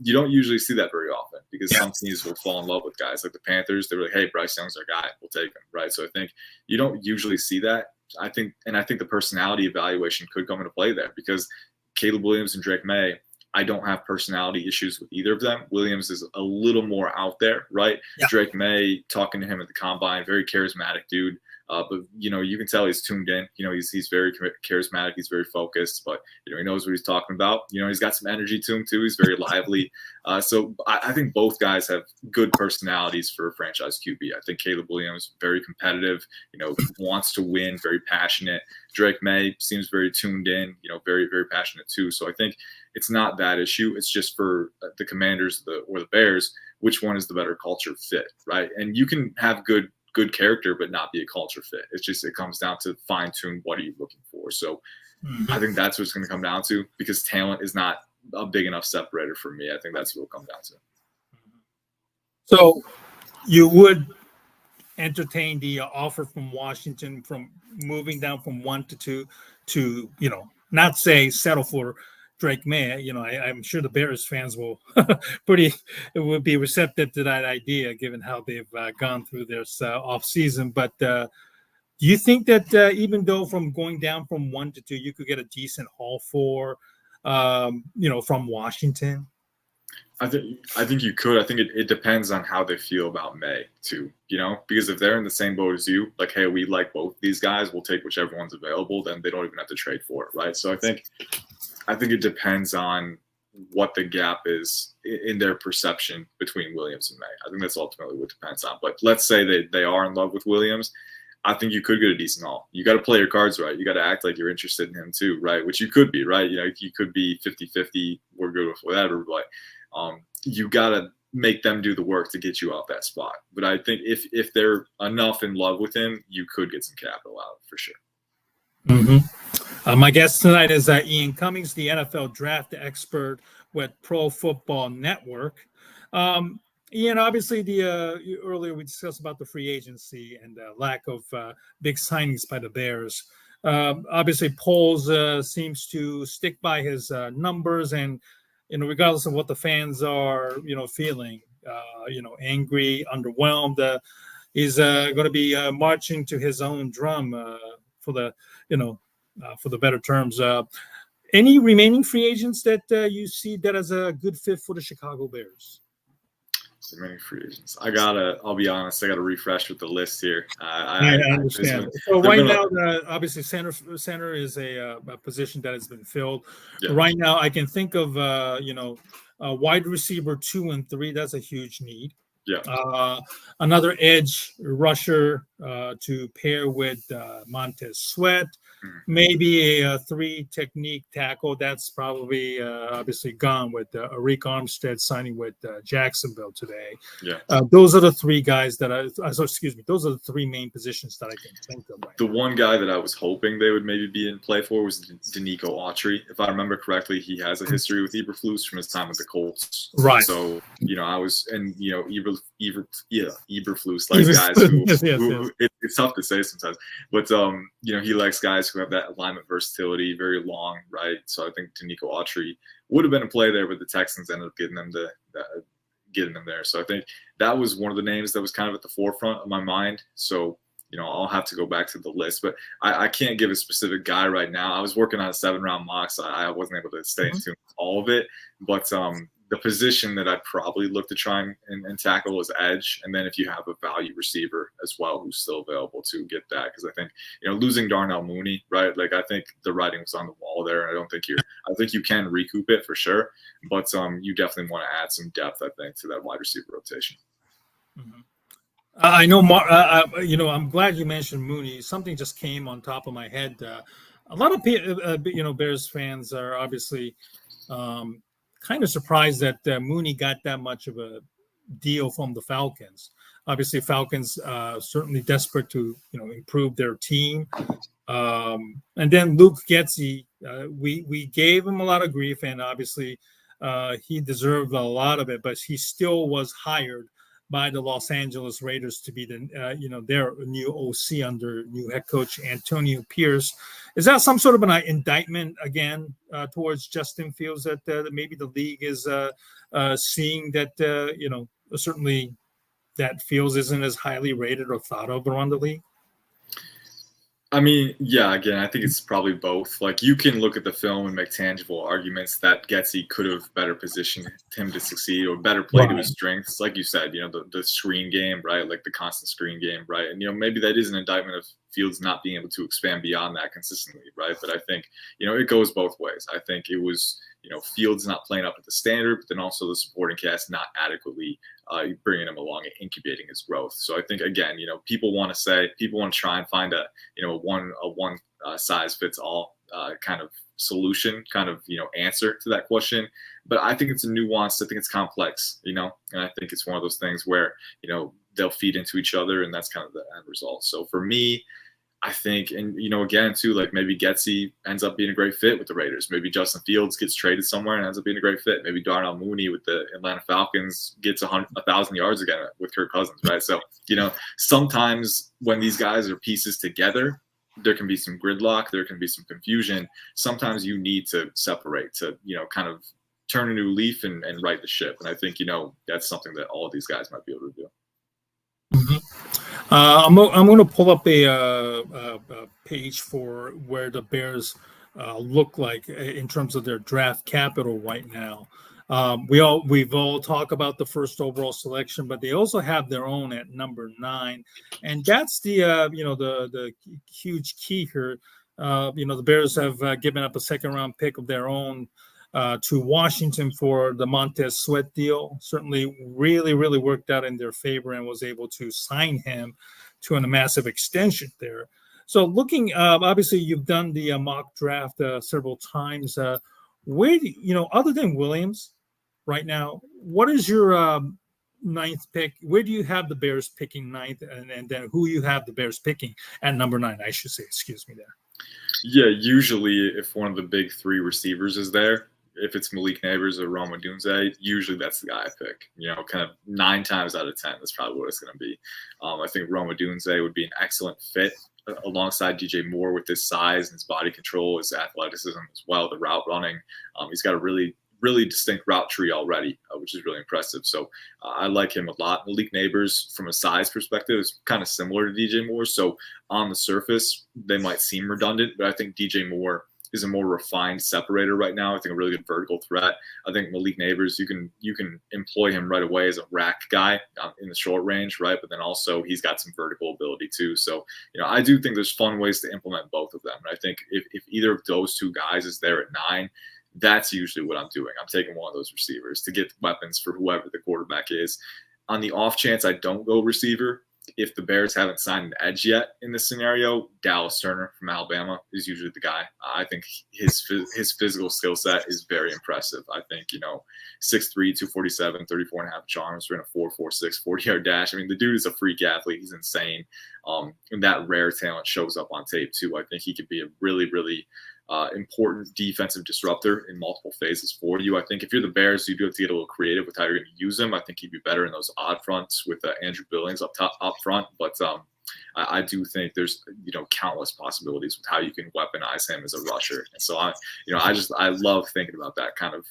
You don't usually see that very often because some teams will fall in love with guys like the Panthers. They're like, hey, Bryce Young's our guy. We'll take him, right? So I think you don't usually see that. I think the personality evaluation could come into play there because Caleb Williams and Drake May, I don't have personality issues with either of them. Williams is a little more out there, right? Yeah. Drake May, talking to him at the combine, very charismatic dude. But you can tell he's tuned in. He's very charismatic. He's very focused. But he knows what he's talking about. He's got some energy to him too. He's very lively. So I think both guys have good personalities for a franchise QB. I think Caleb Williams, very competitive. Wants to win, very passionate. Drake May seems very tuned in. Very very passionate too. So I think it's not that issue. It's just for the Commanders or the Bears, which one is the better culture fit, right? And you can have good character but not be a culture fit. It comes down to fine tune what are you looking for. So I think that's what it's going to come down to because talent is not a big enough separator for me. I think that's what it'll come down to. So you would entertain the offer from Washington from moving down from 1 to 2 to not say settle for Drake May. I'm sure the Bears fans will would be receptive to that idea, given how they've gone through this off season. But do you think that even though from going down from 1 to 2, you could get a decent haul for, from Washington? I think you could. I think it depends on how they feel about May too. Because if they're in the same boat as you, like, hey, we like both these guys, we'll take whichever one's available. Then they don't even have to trade for it, right? So I think it depends on what the gap is in their perception between Williams and May. I think that's ultimately what depends on. But let's say they are in love with Williams. I think you could get a decent haul. You got to play your cards right. You got to act like you're interested in him too, right? Which you could be, right? You could be 50-50. We're good with whatever. But you got to make them do the work to get you off that spot. But I think if they're enough in love with him, you could get some capital out for sure. Mm-hmm. My guest tonight is Ian Cummings, the NFL draft expert with Pro Football Network. Ian, obviously, earlier we discussed about the free agency and lack of big signings by the Bears. Obviously, Poles seems to stick by his numbers, and regardless of what the fans are, feeling, angry, underwhelmed, he's going to be marching to his own drum for the better terms. Any remaining free agents that you see that as a good fit for the Chicago Bears? So many free agents. I'll be honest, I got to refresh with the list here. I understand. So right now, obviously, center is a position that has been filled. Yeah. Right now, I can think of, wide receiver 2 and 3. That's a huge need. Yeah. Another edge rusher to pair with Montez Sweat. Maybe a 3 technique tackle. That's probably obviously gone with Arik Armstead signing with Jacksonville today. Yeah. Those are the 3 guys that those are the 3 main positions that I can think of. Right the now. One guy that I was hoping they would maybe be in play for was Danico Autry. If I remember correctly, he has a history with Eberflus from his time with the Colts. Right. So, Eberflus likes guys who it's tough to say sometimes, but he likes guys who have that alignment versatility, very long, right? So I think Danico Autry would have been a play there, but the Texans ended up getting them there. So I think that was one of the names that was kind of at the forefront of my mind. So I'll have to go back to the list, but I can't give a specific guy right now. I was working on a 7-round mock, so I wasn't able to stay in tune with all of it, but the position that I'd probably look to try and tackle is edge. And then if you have a value receiver as well who's still available to get that, because I think, losing Darnell Mooney, right? Like I think the writing was on the wall there. And I think you can recoup it for sure. But you definitely want to add some depth, I think, to that wide receiver rotation. Mm-hmm. I know, I'm glad you mentioned Mooney. Something just came on top of my head. A lot of Bears fans are obviously kind of surprised that Mooney got that much of a deal from the Falcons. Obviously, Falcons certainly desperate to improve their team. And then Luke Getsy, we gave him a lot of grief, and obviously he deserved a lot of it, but he still was hired by the Los Angeles Raiders to be their new OC under new head coach Antonio Pierce. Is that some sort of an indictment again towards Justin Fields that maybe the league is seeing that certainly that Fields isn't as highly rated or thought of around the league? I mean, yeah, again, I think it's probably both. Like, you can look at the film and make tangible arguments that Getsy could have better positioned him to succeed or better play to his strengths. Like you said, the screen game, right? Like the constant screen game, right? And, maybe that is an indictment of Fields not being able to expand beyond that consistently, right? But I think, it goes both ways. I think it was, Fields not playing up at the standard, but then also the supporting cast not adequately bringing him along and incubating his growth. So I think, again, people want to try and find a one size fits all kind of solution, kind of answer to that question. But I think it's a nuanced. I think it's complex, and I think it's one of those things where they'll feed into each other, and that's kind of the end result. So for me, I think, and again too, like maybe Getsy ends up being a great fit with the Raiders. Maybe Justin Fields gets traded somewhere and ends up being a great fit. Maybe Darnell Mooney with the Atlanta Falcons gets 1,000 yards again with Kirk Cousins, right? So sometimes when these guys are pieces together, there can be some gridlock, there can be some confusion. Sometimes you need to separate to kind of turn a new leaf and right the ship. And I think that's something that all of these guys might be able to do. Mm-hmm. I'm going to pull up a page for where the Bears look like in terms of their draft capital right now. We've all talked about the first overall selection, but they also have their own at number 9, and that's the huge key here. The Bears have given up a second round pick of their own to Washington for the Montez Sweat deal. Certainly really, really worked out in their favor and was able to sign him to a massive extension there. So looking, obviously you've done the mock draft several times. Where do other than Williams right now, what is your 9th pick? Where do you have the Bears picking 9th, and then who you have the Bears picking at number 9, I should say, excuse me there. Yeah, usually if one of the big 3 receivers is there, if it's Malik Neighbors or Rome Odunze, usually that's the guy I pick. Kind of 9 times out of 10, that's probably what it's going to be. I think Rome Odunze would be an excellent fit alongside DJ Moore with his size and his body control, his athleticism as well, the route running. He's got a really distinct route tree already, which is really impressive. So I like him a lot. Malik Neighbors, from a size perspective, is kind of similar to DJ Moore. So on the surface, they might seem redundant, but I think DJ Moore is a more refined separator right now. I think a really good vertical threat. I think Malik Neighbors, you can employ him right away as a rack guy in the short range, right? But then also he's got some vertical ability too. So, I do think there's fun ways to implement both of them. And I think if either of those 2 guys is there at 9, that's usually what I'm doing. I'm taking one of those receivers to get weapons for whoever the quarterback is. On the off chance I don't go receiver, if the Bears haven't signed an edge yet in this scenario, Dallas Turner from Alabama is usually the guy. I think his physical skill set is very impressive. I think, 6'3", 247, 34.5 arms, ran a 4.46 40-yard dash. I mean, the dude is a freak athlete. He's insane. And that rare talent shows up on tape too. I think he could be a really, really important defensive disruptor in multiple phases for you. I think if you're the Bears, you do have to get a little creative with how you're going to use him. I think he'd be better in those odd fronts with Andrew Billings up front. But I do think there's countless possibilities with how you can weaponize him as a rusher. And so I love thinking about that kind of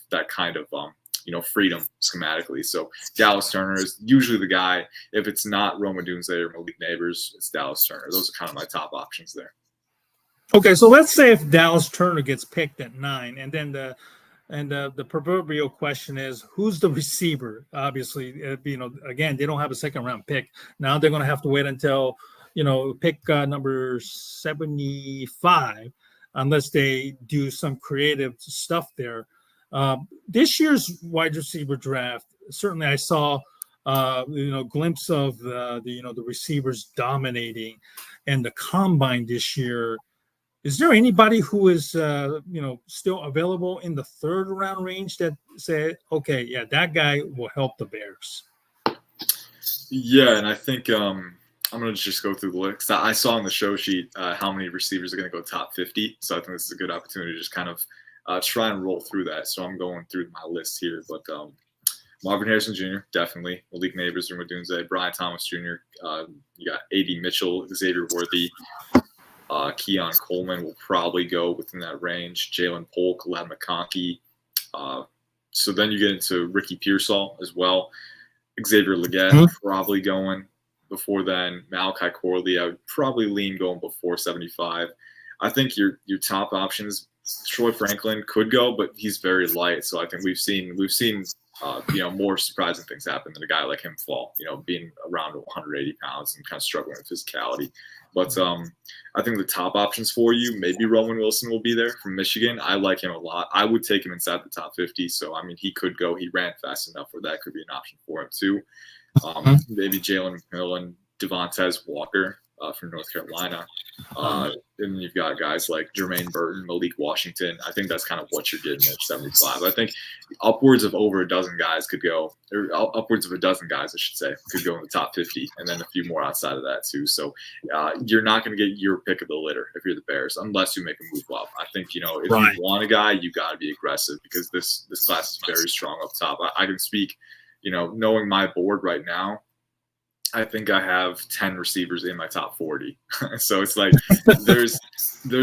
freedom schematically. So Dallas Turner is usually the guy. If it's not Rome Odunze or Malik Neighbors, it's Dallas Turner. Those are kind of my top options there. Okay, so let's say if Dallas Turner gets picked at 9, and then the proverbial question is, who's the receiver? Obviously, again, they don't have a second round pick. Now they're going to have to wait until pick number 75, unless they do some creative stuff there. This year's wide receiver draft, certainly I saw glimpse of the receivers dominating, and the combine this year. Is there anybody who is still available in the 3rd round range that said, okay, yeah, that guy will help the Bears? Yeah, and I think I'm going to just go through the list. I saw on the show sheet how many receivers are going to go top 50, so I think this is a good opportunity to just kind of try and roll through that. So I'm going through my list here, but Marvin Harrison Jr., definitely. Malik Neighbors, Ruma Dunze, Brian Thomas Jr. You got A.D. Mitchell, Xavier Worthy. Keon Coleman will probably go within that range. Jalen Polk, Ladd McConkey. So then you get into Ricky Pearsall as well. Xavier Legette probably going before then. Malachi Corley, I would probably lean going before 75. I think your top options, Troy Franklin could go, but he's very light. So I think we've seen more surprising things happen than a guy like him fall, being around 180 pounds and kind of struggling with physicality. But I think the top options for you, maybe Roman Wilson will be there from Michigan. I like him a lot. I would take him inside the top 50. So, I mean, he could go. He ran fast enough where that could be an option for him too. Maybe Jalen McMillan, Devontae Walker from North Carolina. And then you've got guys like Jermaine Burton, Malik Washington. I think that's kind of what you're getting at 75. I think upwards of over a dozen guys could go, or upwards of a dozen guys, I should say, could go in the top 50, and then a few more outside of that too. So you're not going to get your pick of the litter if you're the Bears, unless you make a move up. I think, if you want a guy, you got to be aggressive because this class is very strong up top. I can speak, knowing my board right now, I think I have 10 receivers in my top 40. So it's like there's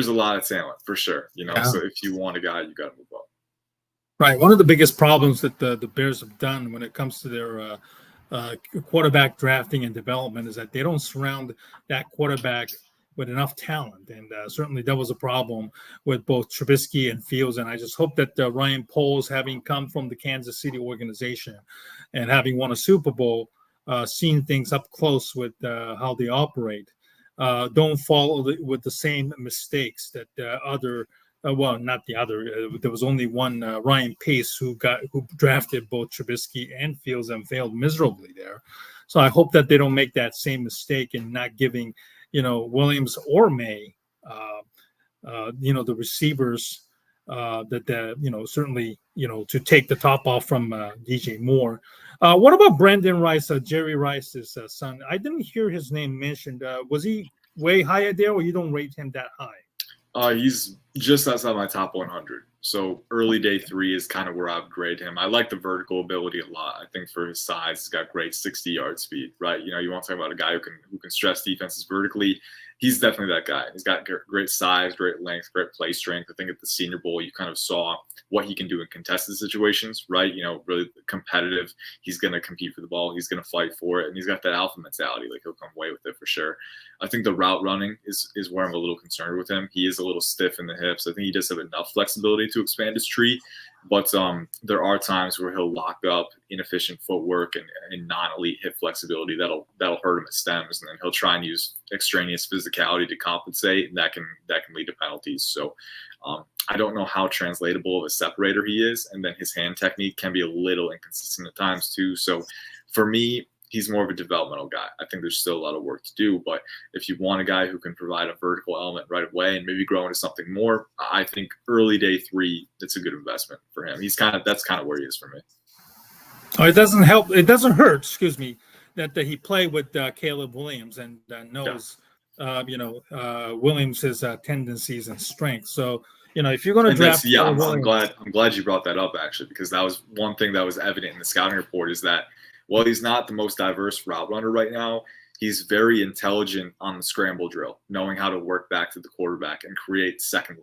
a lot of talent for sure. So if you want a guy, you got to move up. Right. One of the biggest problems that the Bears have done when it comes to their quarterback drafting and development is that they don't surround that quarterback with enough talent. And certainly that was a problem with both Trubisky and Fields. And I just hope that Ryan Poles, having come from the Kansas City organization and having won a Super Bowl, seeing things up close with how they operate, don't follow with the same mistakes that not the other. There was only one, Ryan Pace, who drafted both Trubisky and Fields and failed miserably there. So I hope that they don't make that same mistake in not giving, Williams or May, the receivers certainly, to take the top off from DJ Moore. What about Brandon Rice, Jerry Rice's son? I didn't hear his name mentioned. Was he way higher there, or you don't rate him that high? He's just outside my top 100. So early day 3 is kind of where I would grade him. I like the vertical ability a lot. I think for his size, he's got great 60-yard speed, right? You want to talk about a guy who can stress defenses vertically. He's definitely that guy. He's got great size, great length, great play strength. I think at the Senior Bowl, you kind of saw what he can do in contested situations, right? Really competitive. He's going to compete for the ball. He's going to fight for it. And he's got that alpha mentality. Like, he'll come away with it for sure. I think the route running is where I'm a little concerned with him. He is a little stiff in the hips. I think he does have enough flexibility to expand his tree. But there are times where he'll lock up inefficient footwork and non-elite hip flexibility that'll hurt him at stems, and then he'll try and use extraneous physicality to compensate, and that can lead to penalties. So I don't know how translatable of a separator he is, and then his hand technique can be a little inconsistent at times too. So for me, he's more of a developmental guy. I think there's still a lot of work to do, but if you want a guy who can provide a vertical element right away and maybe grow into something more, I think early day 3, it's a good investment for him. That's kind of where he is for me. Oh, it doesn't help. It doesn't hurt, that he played with Caleb Williams and knows, Williams' tendencies and strengths. So, if you're going to draft, I'm glad you brought that up actually, because that was one thing that was evident in the scouting report is that, well, he's not the most diverse route runner right now. He's very intelligent on the scramble drill, knowing how to work back to the quarterback and create second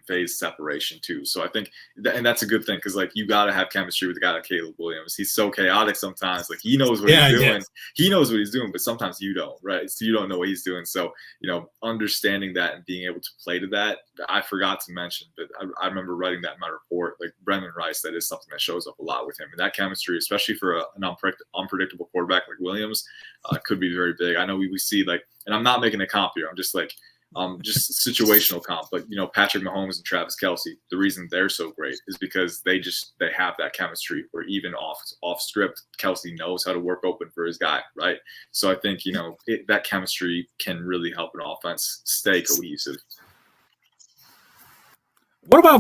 phase separation too. So I think, and that's a good thing, because you got to have chemistry with a guy like Caleb Williams. He's so chaotic sometimes. He knows what he's doing. He knows what he's doing, but sometimes you don't, right? So you don't know what he's doing. So understanding that and being able to play to that, I forgot to mention, but I remember writing that in my report. Brendan Rice, that is something that shows up a lot with him, and that chemistry, especially for an unpredictable quarterback like Williams, could be very big. I know we see and I'm not making a comp here. I'm just just situational comp. But Patrick Mahomes and Travis Kelce, the reason they're so great is because they have that chemistry where even off script, Kelce knows how to work open for his guy, right? So I think that chemistry can really help an offense stay cohesive. What about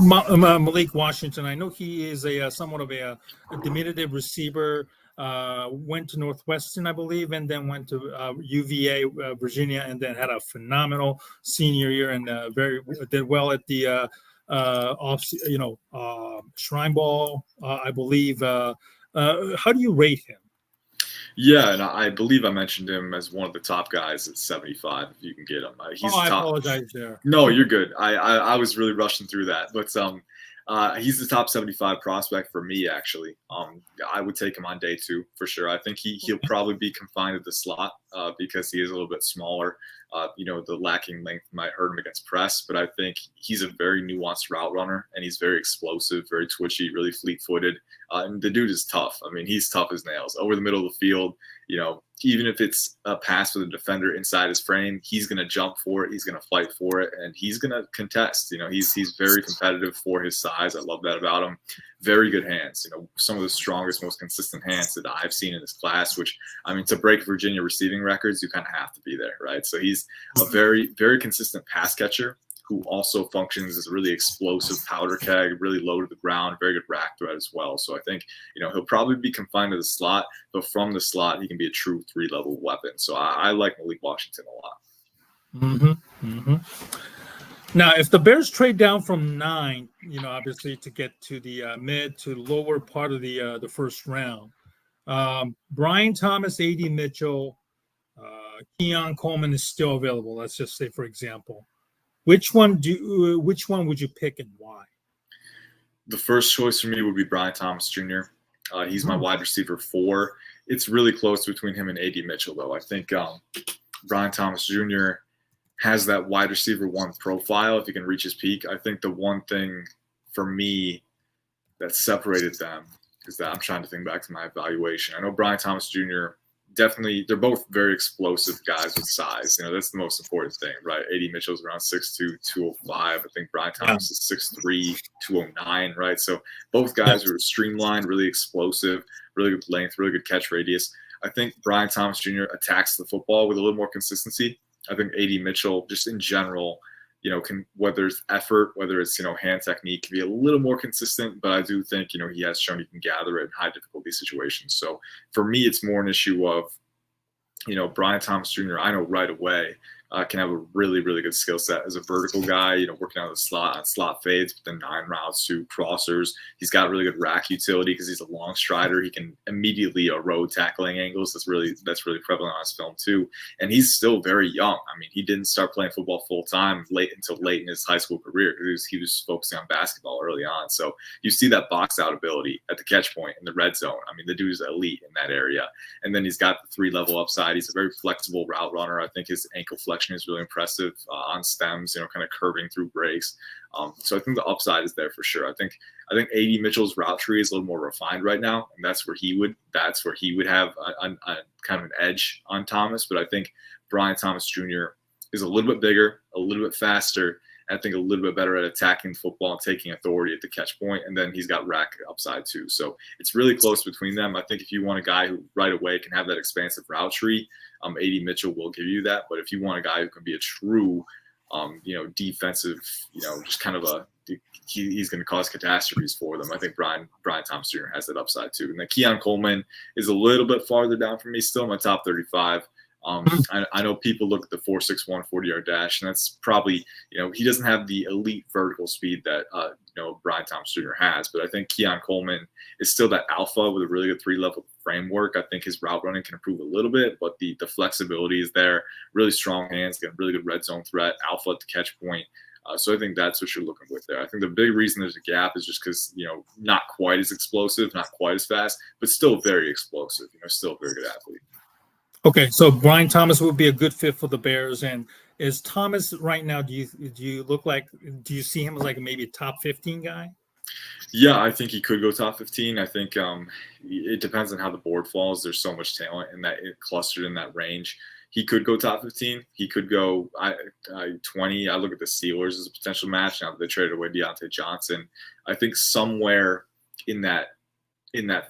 Malik Washington? I know he is somewhat of a diminutive receiver. Went to Northwestern, I believe, and then went to UVA, Virginia, and then had a phenomenal senior year and did well at the Shrine Bowl, I believe. How do you rate him? Yeah, and I believe I mentioned him as one of the top guys at 75. If you can get him, he's I top. apologize there. No, you're good. I was really rushing through that, but he's the top 75 prospect for me. Actually, I would take him on day 2 for sure. I think he'll probably be confined to the slot because he is a little bit smaller. The lacking length might hurt him against press, but I think he's a very nuanced route runner, and he's very explosive, very twitchy, really fleet-footed. And the dude is tough. I mean, he's tough as nails over the middle of the field. Even if it's a pass with a defender inside his frame, he's going to jump for it. He's going to fight for it, and he's going to contest. He's very competitive for his size. I love that about him. Very good hands. Some of the strongest, most consistent hands that I've seen in this class. Which, I mean, to break Virginia receiving records, you kind of have to be there, right? So he's a very, very consistent pass catcher who also functions as a really explosive powder keg, really low to the ground, very good rack threat as well. So I think, he'll probably be confined to the slot, but from the slot, he can be a true 3-level weapon. So I like Malik Washington a lot. Mm-hmm. Mm-hmm. Now, if the Bears trade down from 9, obviously to get to the mid to lower part of the first round, Brian Thomas, A.D. Mitchell, Keon Coleman is still available. Let's just say, for example. Which one would you pick and why? The first choice for me would be Brian Thomas Jr. He's my wide receiver 4. It's really close between him and A.D. Mitchell, though. I think Brian Thomas Jr. has that wide receiver 1 profile if he can reach his peak. I think the one thing for me that separated them is that I'm trying to think back to my evaluation. I know Brian Thomas Jr. definitely, they're both very explosive guys with size. That's the most important thing, right? A.D. Mitchell's around 6'2", 205. I think Brian Thomas is 6'3", 209, right? So both guys are streamlined, really explosive, really good length, really good catch radius. I think Brian Thomas Jr. attacks the football with a little more consistency. I think A.D. Mitchell, just in general, can, whether it's effort, whether it's, hand technique, can be a little more consistent, but I do think, he has shown he can gather it in high difficulty situations. So for me, it's more an issue of, Brian Thomas Jr., I know right away can have a really, really good skill set as a vertical guy, working out of the slot on slot fades, but then 9 routes to crossers. He's got really good rack utility because he's a long strider. He can immediately erode tackling angles. That's really prevalent on his film too. And he's still very young. I mean, he didn't start playing football full time until late in his high school career because he was focusing on basketball early on. So you see that box out ability at the catch point in the red zone. I mean, the dude's elite in that area. And then he's got the 3-level upside. He's a very flexible route runner. I think his ankle flexion is really impressive on stems, kind of curving through breaks. So I think the upside is there for sure. I think A.D. Mitchell's route tree is a little more refined right now, and that's where he would have a kind of an edge on Thomas. But I think Brian Thomas Jr. is a little bit bigger, a little bit faster, and I think a little bit better at attacking football and taking authority at the catch point. And then he's got rack upside too. So it's really close between them. I think if you want a guy who right away can have that expansive route tree, A.D. Mitchell will give you that. But if you want a guy who can be a true, defensive, just kind of he's going to cause catastrophes for them, I think Brian Thomas Jr. has that upside too. And then Keon Coleman is a little bit farther down for me, still in my top 35. I know people look at the 4.61 40-yard dash, and that's probably, he doesn't have the elite vertical speed that, Brian Thomas Jr. has, but I think Keon Coleman is still that alpha with a really good 3-level framework. I think his route running can improve a little bit, but the flexibility is there, really strong hands, got really good red zone threat, alpha at the catch point. So I think that's what you're looking with there. I think the big reason there's a gap is just because, not quite as explosive, not quite as fast, but still very explosive, still a very good athlete. Okay, so Brian Thomas would be a good fit for the Bears. And is Thomas right now, do you see him as like maybe a top 15 guy? Yeah, I think he could go top 15. I think it depends on how the board falls. There's so much talent in that, clustered in that range. He could go top 15. He could go 20. I look at the Steelers as a potential match now that they traded away Deontay Johnson. I think somewhere in that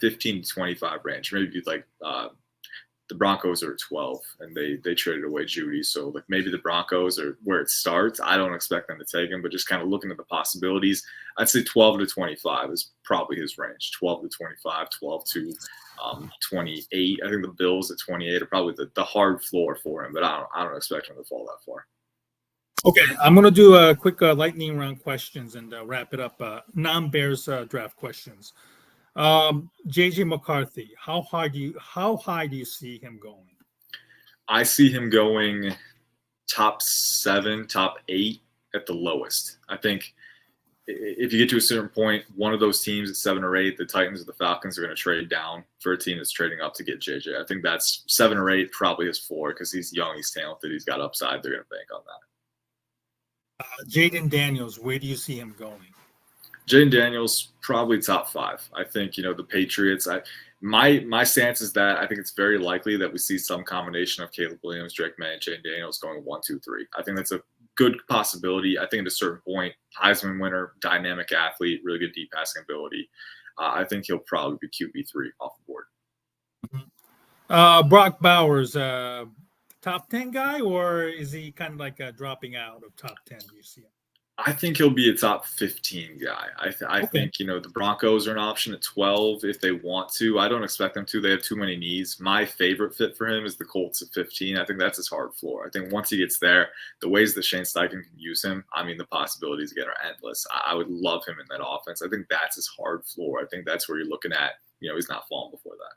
15 to 25 range, maybe like the Broncos are 12 and they traded away Judy. So like maybe the Broncos are where it starts. I don't expect them to take him, but just kind of looking at the possibilities, I'd say 12 to 25 is probably his range. 12 to 25, 12 to 28. I think the Bills at 28 are probably the hard floor for him, but I don't expect him to fall that far. Okay, I'm going to do a quick lightning round questions and wrap it up. Non-Bears draft questions. JJ McCarthy, how high do you see him going? I see him going top 7, top 8 at the lowest. I think if you get to a certain point, one of those teams at 7 or 8, the Titans or the Falcons, are going to trade down for a team that's trading up to get JJ. I think that's 7 or 8, probably his floor, because he's young, he's talented, he's got upside. They're going to bank on that. Jaden Daniels, where do you see him going? Jaden Daniels, probably top 5. I think, the Patriots, my stance is that I think it's very likely that we see some combination of Caleb Williams, Drake May, and Jaden Daniels going 1, 2, 3. I think that's a good possibility. I think at a certain point, Heisman winner, dynamic athlete, really good deep passing ability. I think he'll probably be QB3 off the board. Brock Bowers, top 10 guy, or is he kind of like dropping out of top 10? Do you see him? I think he'll be a top 15 guy. I think, the Broncos are an option at 12 if they want to. I don't expect them to. They have too many needs. My favorite fit for him is the Colts at 15. I think that's his hard floor. I think once he gets there, the ways that Shane Steichen can use him, the possibilities again are endless. I would love him in that offense. I think that's his hard floor. I think that's where you're looking at, he's not falling before that.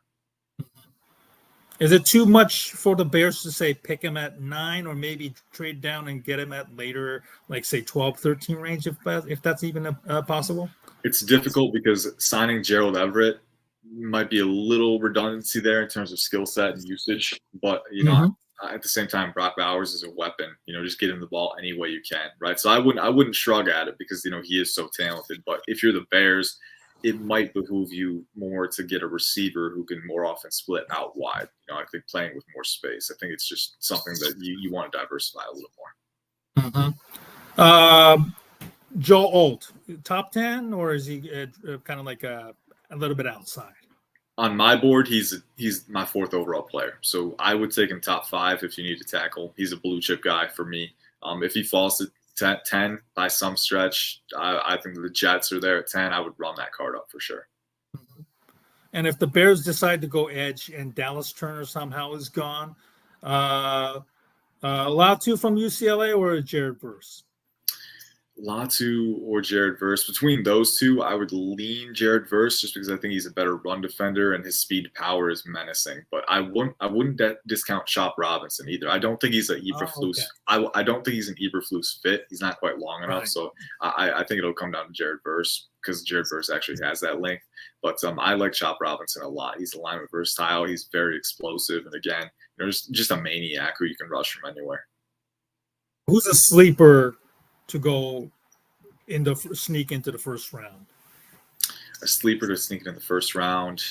Is it too much for the Bears to say pick him at 9, or maybe trade down and get him at later, like say 12, 13 range, if that's even possible? It's difficult because signing Gerald Everett might be a little redundancy there in terms of skill set and usage. But, at the same time, Brock Bowers is a weapon. Just get him the ball any way you can, right? So I wouldn't shrug at it because, he is so talented. But if you're the Bears, it might behoove you more to get a receiver who can more often split out wide. I think playing with more space. I think it's just something that you want to diversify a little more. Joe Alt, top 10, or is he kind of like a little bit outside? On my board, he's my 4th overall player. So I would take him top 5 if you need to tackle. He's a blue chip guy for me. If he falls to 10 by some stretch, I think the Jets are there at 10. I would run that card up for sure. And if the Bears decide to go edge and Dallas Turner somehow is gone, Latu from UCLA or Jared Verse? Latu or Jared Verse. Between those two, I would lean Jared Verse just because I think he's a better run defender and his speed power is menacing. But I wouldn't discount Chop Robinson either. I don't think he's an Eberflus. Okay. I don't think he's an Eberflus fit. He's not quite long enough. Right. So I think it'll come down to Jared Verse because Jared Verse actually has that length. But I like Chop Robinson a lot. He's alignment versatile. He's very explosive. And again, just a maniac who you can rush from anywhere. Who's a sleeper to go sneak into the first round? A sleeper to sneak into the first round.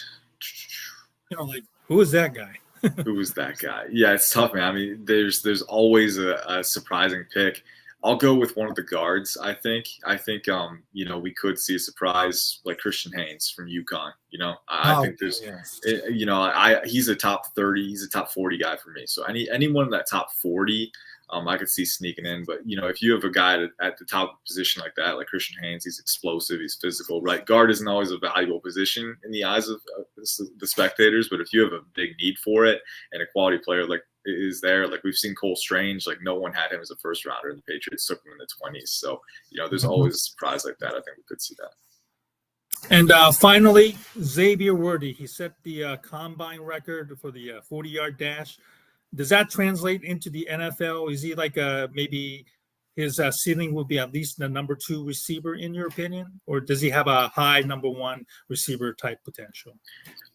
Like, who is that guy? Who is that guy? Yeah, it's tough, man. There's always a surprising pick. I'll go with one of the guards. I think we could see a surprise like Christian Haynes from UConn. I think there's, he's a top 30, he's a top 40 guy for me. So anyone in that top 40, I could see sneaking in. But, if you have a guy at the top of a position like that, like Christian Haynes, he's explosive, he's physical, right? Guard isn't always a valuable position in the eyes of the spectators. But if you have a big need for it and a quality player like is there, like we've seen Cole Strange, like no one had him as a first rounder and the Patriots took him in the 20s. So, there's always a surprise like that. I think we could see that. And finally, Xavier Worthy, he set the combine record for the 40-yard dash. Does that translate into the NFL? Is he like maybe his ceiling will be at least the number 2 receiver in your opinion, or does he have a high number 1 receiver type potential?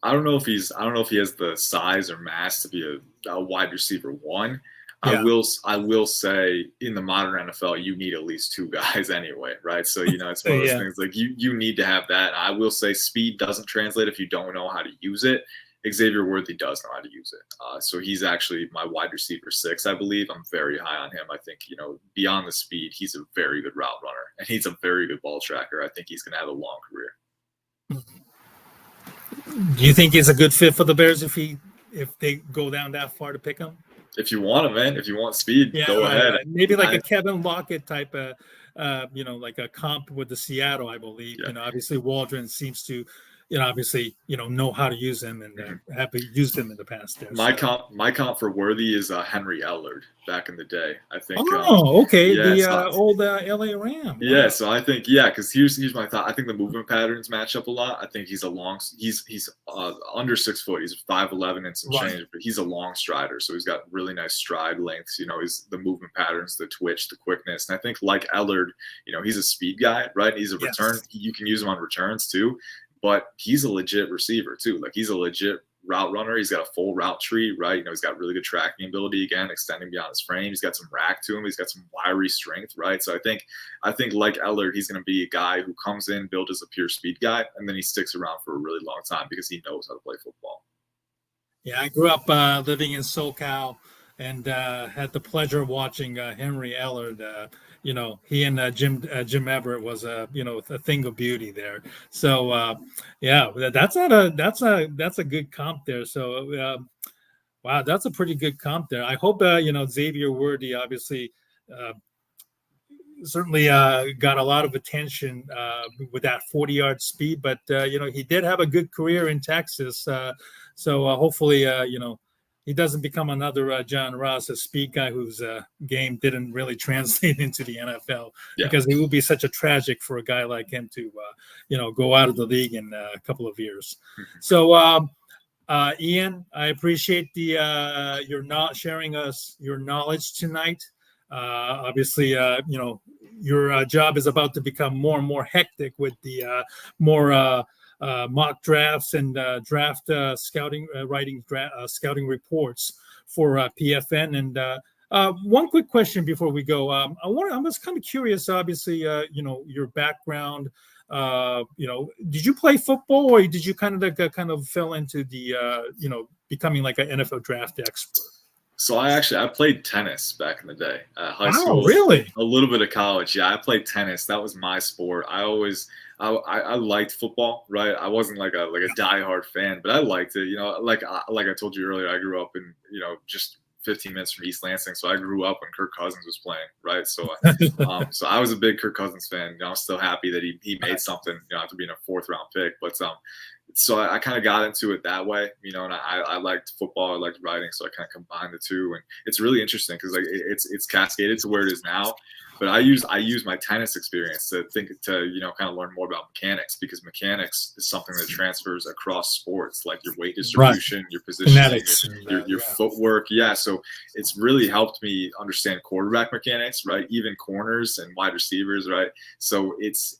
I don't know if he has the size or mass to be a wide receiver 1. Yeah. I will say in the modern NFL, you need at least 2 guys anyway, right? So, it's one of those things like you need to have that. I will say speed doesn't translate if you don't know how to use it. Xavier Worthy does know how to use it. So he's actually my wide receiver 6, I believe. I'm very high on him. I think, beyond the speed, he's a very good route runner and he's a very good ball tracker. I think he's going to have a long career. Do you think he's a good fit for the Bears if they go down that far to pick him? If you want him, man, if you want speed, go ahead. Maybe like a Kevin Lockett type of, like a comp with the Seattle, I believe. Yeah. Obviously Waldron seems to obviously, know how to use them and have used them in the past. There, my comp for worthy is Henry Ellard back in the day. I think. Oh, okay. Yeah, The old LA Ram. Yeah, Wow. so I think because here's my thought. I think the movement patterns match up a lot. I think he's under 6 foot. He's 5'11" and some Right. change, but he's a long strider, so he's got really nice stride lengths. He's the movement patterns, the twitch, the quickness, and I think like Ellard, he's a speed guy, right? He's a return. You can use him on returns too, but he's a legit receiver too. Like he's a legit route runner. He's got a full route tree, right? He's got really good tracking ability, again, extending beyond his frame. He's got some rack to him. He's got some wiry strength, right? So I think like Ellard, he's going to be a guy who comes in, built as a pure speed guy, and then he sticks around for a really long time because he knows how to play football. Yeah, I grew up living in SoCal and had the pleasure of watching Henry Ellard. He and Jim Everett was a thing of beauty there. So that's a good comp there. So wow, that's a pretty good comp there. I hope Xavier Worthy obviously certainly got a lot of attention with that 40-yard speed, but he did have a good career in Texas. So hopefully he doesn't become another John Ross, a speed guy whose game didn't really translate into the NFL, because it would be such a tragic for a guy like him to, go out of the league in a couple of years. So, Ian, I appreciate your not sharing us your knowledge tonight. Obviously, your job is about to become more and more hectic with the more mock drafts and draft scouting, writing scouting reports for PFN. And one quick question before we go. I was kind of curious, obviously, your background. Did you play football, or did you kind of fell into the, becoming like an NFL draft expert? So I played tennis back in the day, high school. Really? A little bit of college. Yeah, I played tennis. That was my sport. I liked football, right? I wasn't like a diehard fan, but I liked it. Like I told you earlier, I grew up in just 15 minutes from East Lansing, so I grew up when Kirk Cousins was playing, right? So, so I was a big Kirk Cousins fan. I'm still happy that he made something, after being a 4th round pick. But so I kind of got into it that way, and I liked football, I liked writing, so I kind of combined the two, and it's really interesting because it's cascaded to where it is now. But I use my tennis experience to kind of learn more about mechanics, because mechanics is something that transfers across sports, like your weight distribution, your positioning, your footwork. Yeah, so it's really helped me understand quarterback mechanics, right? Even corners and wide receivers, right? So it's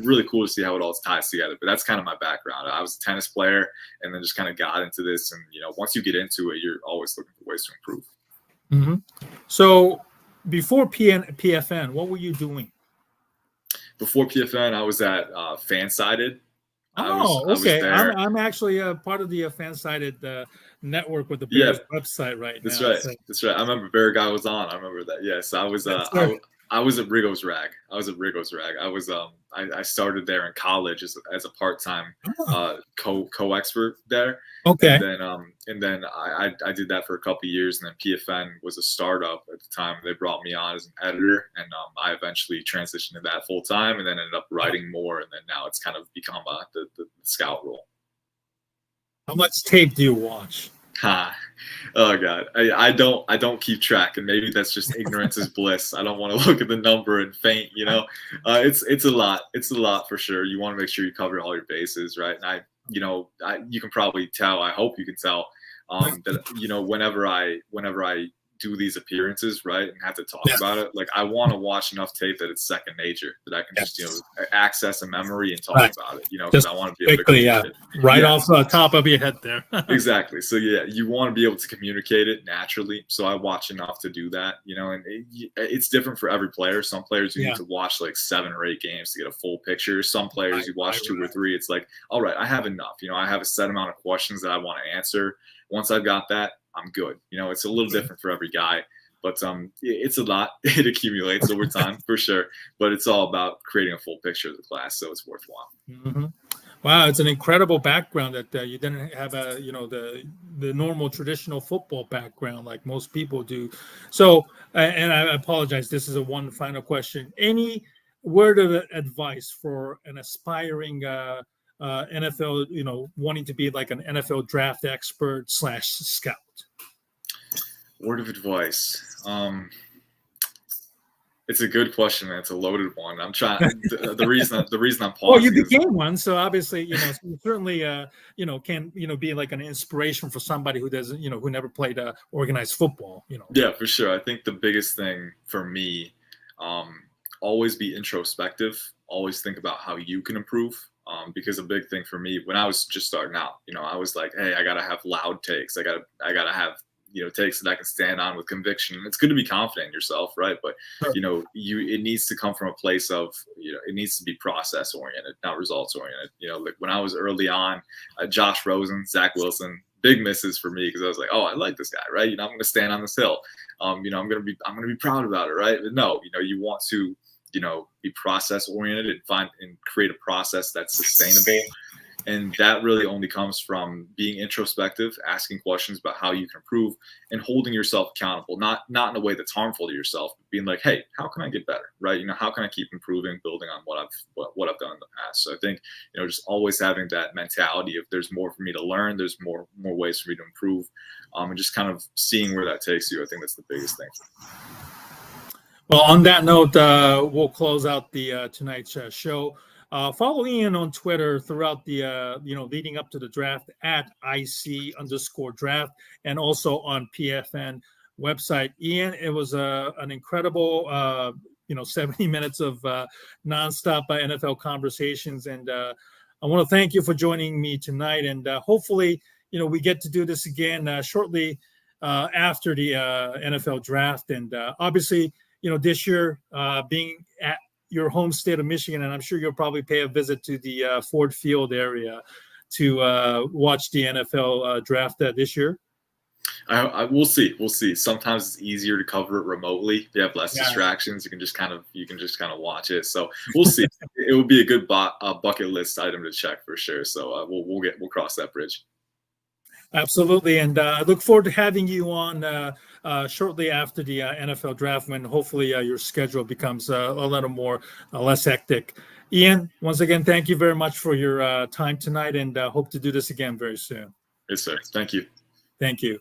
really cool to see how it all ties together. But that's kind of my background. I was a tennis player, and then just kind of got into this. And once you get into it, you're always looking for ways to improve. Mm-hmm. So before PFN, what were you doing? Before PFN, I was at Fansided. Okay. I'm actually a part of the Fansided network with the Bears website right now. That's right. So. That's right. I remember Bear Guy was on. I remember that. Yes, I was. I was at Rigo's Rag. I started there in college as a part-time co-expert there. Okay. And then I did that for a couple of years, and then PFN was a startup at the time. They brought me on as an editor, and I eventually transitioned to that full time, and then ended up writing more, and then now it's kind of become the scout role. How much tape do you watch? Oh God, I don't keep track, and maybe that's just ignorance is bliss. I don't want to look at the number and faint. It's a lot. It's a lot for sure. You want to make sure you cover all your bases, right? And you can probably tell. I hope you can tell that whenever I do these appearances, right, and have to talk about it, like I want to watch enough tape that it's second nature, that I can just access a memory and talk about it, because I want to be able to off the top of your head there. Exactly. So you want to be able to communicate it naturally. So I watch enough to do that, and it's different for every player. Some players you need to watch like 7 or 8 games to get a full picture. Some players you watch 2 or 3. It's like, all right, I have enough. I have a set amount of questions that I want to answer. Once I've got that, I'm good. It's a little different for every guy, but it's a lot. It accumulates over time for sure, but it's all about creating a full picture of the class, so it's worthwhile. Mm-hmm. Wow, it's an incredible background that you didn't have the normal traditional football background like most people do. So, and I apologize, this is one final question. Any word of advice for an aspiring NFL, wanting to be like an NFL draft expert / scout? Word of advice. It's a good question, man. It's a loaded one. I'm trying. The reason I'm pausing. Well, you became one, so obviously, you certainly, can, be like an inspiration for somebody who doesn't, who never played organized football. Yeah, for sure. I think the biggest thing for me, always be introspective. Always think about how you can improve. Because a big thing for me when I was just starting out, I was like, hey, I gotta have loud takes. I gotta have takes that I can stand on with conviction. It's good to be confident in yourself, right? But sure. It needs to come from a place of it needs to be process oriented, not results oriented. Like when I was early on, Josh Rosen, Zach Wilson, big misses for me because I was like, oh, I like this guy, right? I'm going to stand on this hill. I'm gonna be proud about it, right? But no, you want to be process oriented and create a process that's sustainable. And that really only comes from being introspective, asking questions about how you can improve, and holding yourself accountable, not in a way that's harmful to yourself, but being like, hey, how can I get better, right? How can I keep improving, building on what I've done in the past? So I think, just always having that mentality of there's more for me to learn, there's more ways for me to improve, and just kind of seeing where that takes you. I think that's the biggest thing. Well, on that note, we'll close out the tonight's show. Follow Ian on Twitter throughout the, leading up to the draft at IC_draft, and also on PFN website. Ian, it was an incredible, 70 minutes of nonstop NFL conversations. And I want to thank you for joining me tonight. And hopefully, we get to do this again shortly after the NFL draft. And obviously, this year being at your home state of Michigan, and I'm sure you'll probably pay a visit to the Ford Field area to watch the NFL draft this year. We'll see. We'll see. Sometimes it's easier to cover it remotely. You have less distractions. You can just kind of watch it. So we'll see. It will be a good bucket list item to check for sure. So we'll cross that bridge. Absolutely, and I look forward to having you on shortly after the NFL draft, when hopefully your schedule becomes a little more less hectic. Ian, once again, thank you very much for your time tonight, and hope to do this again very soon. Yes, sir. Thank you. Thank you.